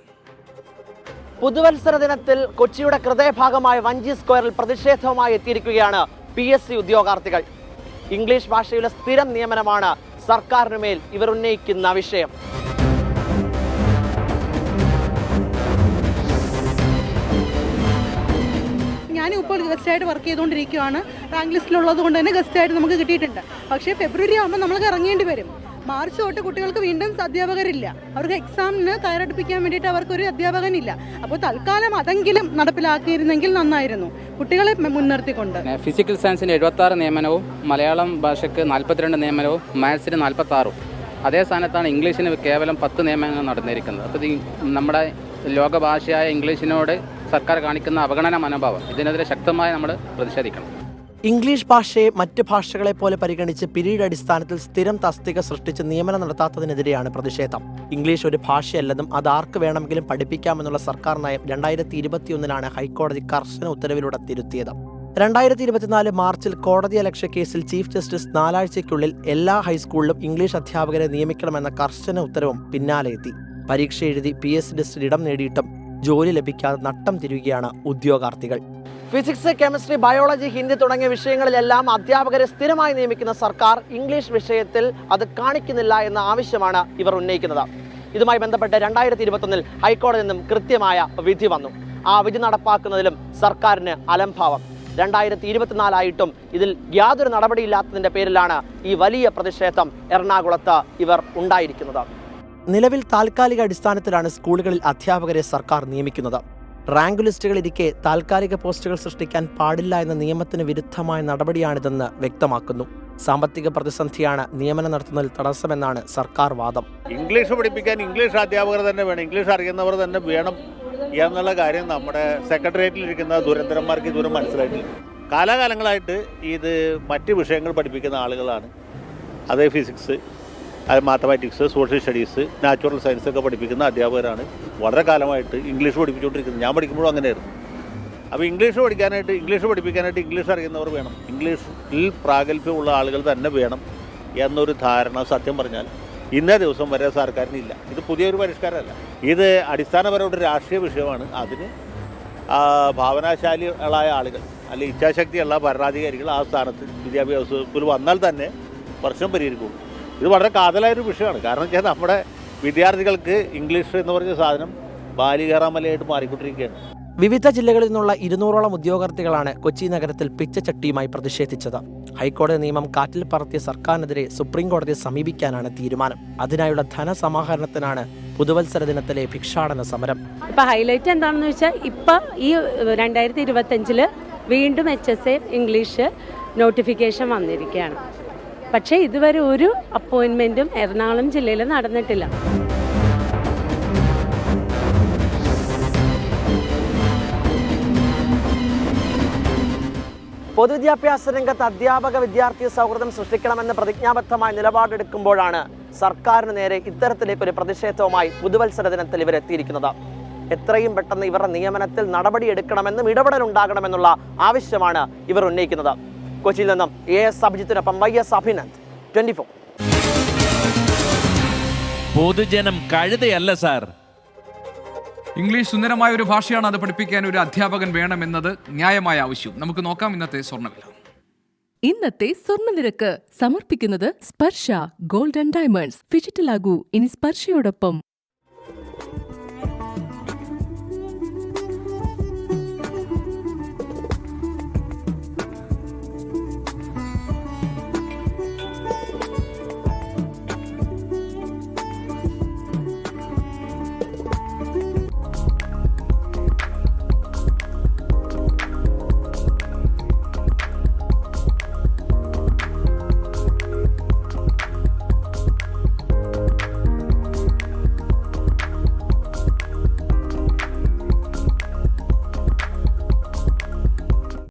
പുതുവത്സര ദിനത്തിൽ കൊച്ചിയുടെ ഹൃദയഭാഗമായ വഞ്ചി സ്ക്വയറിൽ പ്രതിഷേധവുമായി എത്തിയിരിക്കുകയാണ് PSC ഉദ്യോഗാർത്ഥികൾ. ഇംഗ്ലീഷ് ഭാഷയിലെ സ്ഥിരം നിയമനമാണ് സർക്കാരിനുമേൽ ഇവർ ഉന്നയിക്കുന്ന വിഷയം. ഞാനിപ്പോൾ ഗസ്റ്റായിട്ട് വർക്ക് ചെയ്തുകൊണ്ടിരിക്കുകയാണ്. റാങ്ക് ലിസ്റ്റിലുള്ളത് കൊണ്ട് തന്നെ ഗസ്റ്റായിട്ട് നമുക്ക് കിട്ടിയിട്ടുണ്ട്. പക്ഷേ ഫെബ്രുവരി ആകുമ്പോൾ നമ്മൾക്ക് ഇറങ്ങേണ്ടി വരും. മാർച്ച് തൊട്ട് കുട്ടികൾക്ക് വീണ്ടും അധ്യാപകരില്ല. അവർക്ക് എക്സാമിന് തയ്യാറെടുപ്പിക്കാൻ വേണ്ടിയിട്ട് അവർക്കൊരു അധ്യാപകനില്ല. അപ്പോൾ തൽക്കാലം അതെങ്കിലും നടപ്പിലാക്കിയിരുന്നെങ്കിൽ നന്നായിരുന്നു, കുട്ടികളെ മുൻനിർത്തിക്കൊണ്ട്. ഫിസിക്കൽ സയൻസിന് 76 നിയമനവും മലയാളം ഭാഷയ്ക്ക് 42 നിയമനവും മാത്സിന് 46. അതേ സ്ഥാനത്താണ് ഇംഗ്ലീഷിന് കേവലം 10 നിയമനങ്ങൾ നടന്നിരിക്കുന്നത്. അപ്പോൾ നമ്മുടെ ലോകഭാഷയായ ഇംഗ്ലീഷിനോട് സർക്കാർ കാണിക്കുന്ന അവഗണന മനോഭാവം, ഇതിനെതിരെ ശക്തമായി നമ്മൾ പ്രതിഷേധിക്കണം. ഇംഗ്ലീഷ് ഭാഷയെ മറ്റ് ഭാഷകളെ പോലെ പരിഗണിച്ച് പിരീഡ് അടിസ്ഥാനത്തിൽ സ്ഥിരം തസ്തിക സൃഷ്ടിച്ച് നിയമനം നടത്താത്തതിനെതിരെയാണ് പ്രതിഷേധം. ഇംഗ്ലീഷ് ഒരു ഭാഷയല്ലെന്നും അത് ആർക്ക് വേണമെങ്കിലും പഠിപ്പിക്കാമെന്നുള്ള സർക്കാർ നയം 2021 ഹൈക്കോടതി കർശന ഉത്തരവിലൂടെ തിരുത്തിയത്. 2024 മാർച്ചിൽ കോടതിയലക്ഷ്യ കേസിൽ ചീഫ് ജസ്റ്റിസ് 4 ആഴ്ചയ്ക്കുള്ളിൽ എല്ലാ ഹൈസ്കൂളിലും ഇംഗ്ലീഷ് അധ്യാപകരെ നിയമിക്കണമെന്ന കർശന ഉത്തരവും പിന്നാലെ എത്തി. പരീക്ഷ എഴുതി PSC ലിസ്റ്റിൽ ഇടം നേടിയിട്ടും ജോലി ലഭിക്കാതെ നട്ടം തിരിയുകയാണ് ഉദ്യോഗാർത്ഥികൾ. ഫിസിക്സ്, കെമിസ്ട്രി, ബയോളജി, ഹിന്ദി തുടങ്ങിയ വിഷയങ്ങളിലെല്ലാം അധ്യാപകരെ സ്ഥിരമായി നിയമിക്കുന്ന സർക്കാർ ഇംഗ്ലീഷ് വിഷയത്തിൽ അത് കാണിക്കുന്നില്ല എന്ന ആവശ്യമാണ് ഇവർ ഉന്നയിക്കുന്നത്. ഇതുമായി ബന്ധപ്പെട്ട് 2021 ഹൈക്കോടതിയിൽ നിന്നും കൃത്യമായ വിധി വന്നു. ആ വിധി നടപ്പാക്കുന്നതിലും സർക്കാരിന് അലംഭാവം. 2024 ആയിട്ടും ഇതിൽ യാതൊരു നടപടിയില്ലാത്തതിൻ്റെ പേരിലാണ് ഈ വലിയ പ്രതിഷേധം എറണാകുളത്ത് ഇവർ ഉണ്ടായിരിക്കുന്നത്. നിലവിൽ താൽക്കാലിക അടിസ്ഥാനത്തിലാണ് സ്കൂളുകളിൽ അധ്യാപകരെ സർക്കാർ നിയമിക്കുന്നത്. റാങ്ക് ലിസ്റ്റുകളിരിക്കെ താൽക്കാലിക പോസ്റ്റുകൾ സൃഷ്ടിക്കാൻ പാടില്ല എന്ന നിയമത്തിന് വിരുദ്ധമായ നടപടിയാണിതെന്ന് വ്യക്തമാക്കുന്നു. സാമ്പത്തിക പ്രതിസന്ധിയാണ് നിയമനം നടത്തുന്നതിൽ തടസ്സമെന്നാണ് സർക്കാർ വാദം. ഇംഗ്ലീഷ് പഠിപ്പിക്കാൻ ഇംഗ്ലീഷ് അധ്യാപകർ തന്നെ വേണം, ഇംഗ്ലീഷ് അറിയുന്നവർ തന്നെ വേണം എന്നുള്ള കാര്യം നമ്മുടെ സെക്രട്ടേറിയറ്റിലിരിക്കുന്ന ദുരന്തരന്മാർക്ക് ഇതുവരെ മനസ്സിലായിട്ടില്ല. കാലാകാലങ്ങളായിട്ട് ഇത് മറ്റ് വിഷയങ്ങൾ പഠിപ്പിക്കുന്ന ആളുകളാണ്. അത് ഫിസിക്സ്, അത് mathematics, social studies, natural science ഒക്കെ പഠിപ്പിക്കുന്ന അധ്യാപകരാണ് വളരെ കാലമായിട്ട് ഇംഗ്ലീഷ് പഠിപ്പിച്ചുകൊണ്ടിരിക്കുന്നത്. ഞാൻ പഠിക്കുമ്പോഴും അങ്ങനെയായിരുന്നു. അപ്പോൾ ഇംഗ്ലീഷ് പഠിപ്പിക്കാനായിട്ട് ഇംഗ്ലീഷ് അറിയുന്നവർ വേണം, ഇംഗ്ലീഷിൽ പ്രാഗൽഭ്യമുള്ള ആളുകൾ തന്നെ വേണം എന്നൊരു ധാരണ സത്യം പറഞ്ഞാൽ ഇന്നേ ദിവസം വരെ സർക്കാരിനില്ല. ഇത് പുതിയൊരു പരിഷ്കാരമല്ല, ഇത് അടിസ്ഥാനപരമായിട്ട് രാഷ്ട്രീയ വിഷയമാണ്. അതിന് ഭാവനാശാലികളായ ആളുകൾ അല്ലെങ്കിൽ ഇച്ഛാശക്തിയുള്ള ഭരണാധികാരികൾ ആ സ്ഥാനത്ത് വിദ്യാഭ്യാസ വകുപ്പിൽ വന്നാൽ തന്നെ പ്രശ്നം പരിഹരിക്കും. ഇത് വളരെ കാതലായൊരു വിഷയമാണ്. കാരണം വെച്ചാൽ നമ്മുടെ വിദ്യാർത്ഥികൾക്ക് ഇംഗ്ലീഷ് എന്ന് പറഞ്ഞ സാധനം ബാലികേറാമലയായിട്ട് മാറിക്കൊണ്ടിരിക്കുകയാണ്. വിവിധ ജില്ലകളിൽ നിന്നുള്ള 200ഓളം ഉദ്യോഗാർത്ഥികളാണ് കൊച്ചി നഗരത്തിൽ പിച്ചച്ചട്ടിയുമായി പ്രതിഷേധിച്ചത്. ഹൈക്കോടതി നിയമം കാറ്റിൽ പറത്തിയ സർക്കാരിനെതിരെ സുപ്രീം കോടതിയെ സമീപിക്കാനാണ് തീരുമാനം. അതിനായുള്ള ധനസമാഹരണത്തിനാണ് പുതുവത്സര ദിനത്തിലെ ഭിക്ഷാടന സമരം. ഇപ്പം ഹൈലൈറ്റ് എന്താണെന്ന് വെച്ചാൽ ഇപ്പം ഈ 2025 വീണ്ടും HSA ഇംഗ്ലീഷ് നോട്ടിഫിക്കേഷൻ വന്നിരിക്കുകയാണ്. പക്ഷേ ഇതുവരെ ഒരു അപ്പോയിൻമെൻറ്റും എറണാകുളം ജില്ലയിൽ നടന്നിട്ടില്ല. പൊതുവിദ്യാഭ്യാസ രംഗത്ത് അധ്യാപക വിദ്യാർത്ഥി സൗഹൃദം സൃഷ്ടിക്കണമെന്ന് പ്രതിജ്ഞാബദ്ധമായ നിലപാടെടുക്കുമ്പോഴാണ് സർക്കാരിന് നേരെ ഇത്തരത്തിലേക്കൊരു പ്രതിഷേധവുമായി പുതുവത്സര ദിനത്തിൽ ഇവരെത്തിയിരിക്കുന്നത്. എത്രയും പെട്ടെന്ന് ഇവരുടെ നിയമനത്തിൽ നടപടിയെടുക്കണമെന്നും ഇടപെടലുണ്ടാകണമെന്നുള്ള ആവശ്യമാണ് ഇവർ ഉന്നയിക്കുന്നത്. കൊച്ചിയിൽ നിന്നും AS അഭിജിത്തിനൊപ്പം YS അഭിനന്ദ്, 24. പൊതുജനം കഴുതയല്ല സാർ. ഇംഗ്ലീഷ് സുന്ദരമായ ഒരു ഭാഷയാണ്, അത് പഠിപ്പിക്കാൻ ഒരു അധ്യാപകൻ വേണമെന്നത് ന്യായമായ ആവശ്യം. നമുക്ക് നോക്കാം ഇന്നത്തെ സ്വർണ്ണവില. ഇന്നത്തെ സ്വർണ്ണനിരക്ക് സമർപ്പിക്കുന്നത് സ്പർശ ഗോൾഡ് ആൻഡ് ഡയമണ്ട്സ്. ഫിജിറ്റലാകൂ ഇനി സ്പർശയോടൊപ്പം.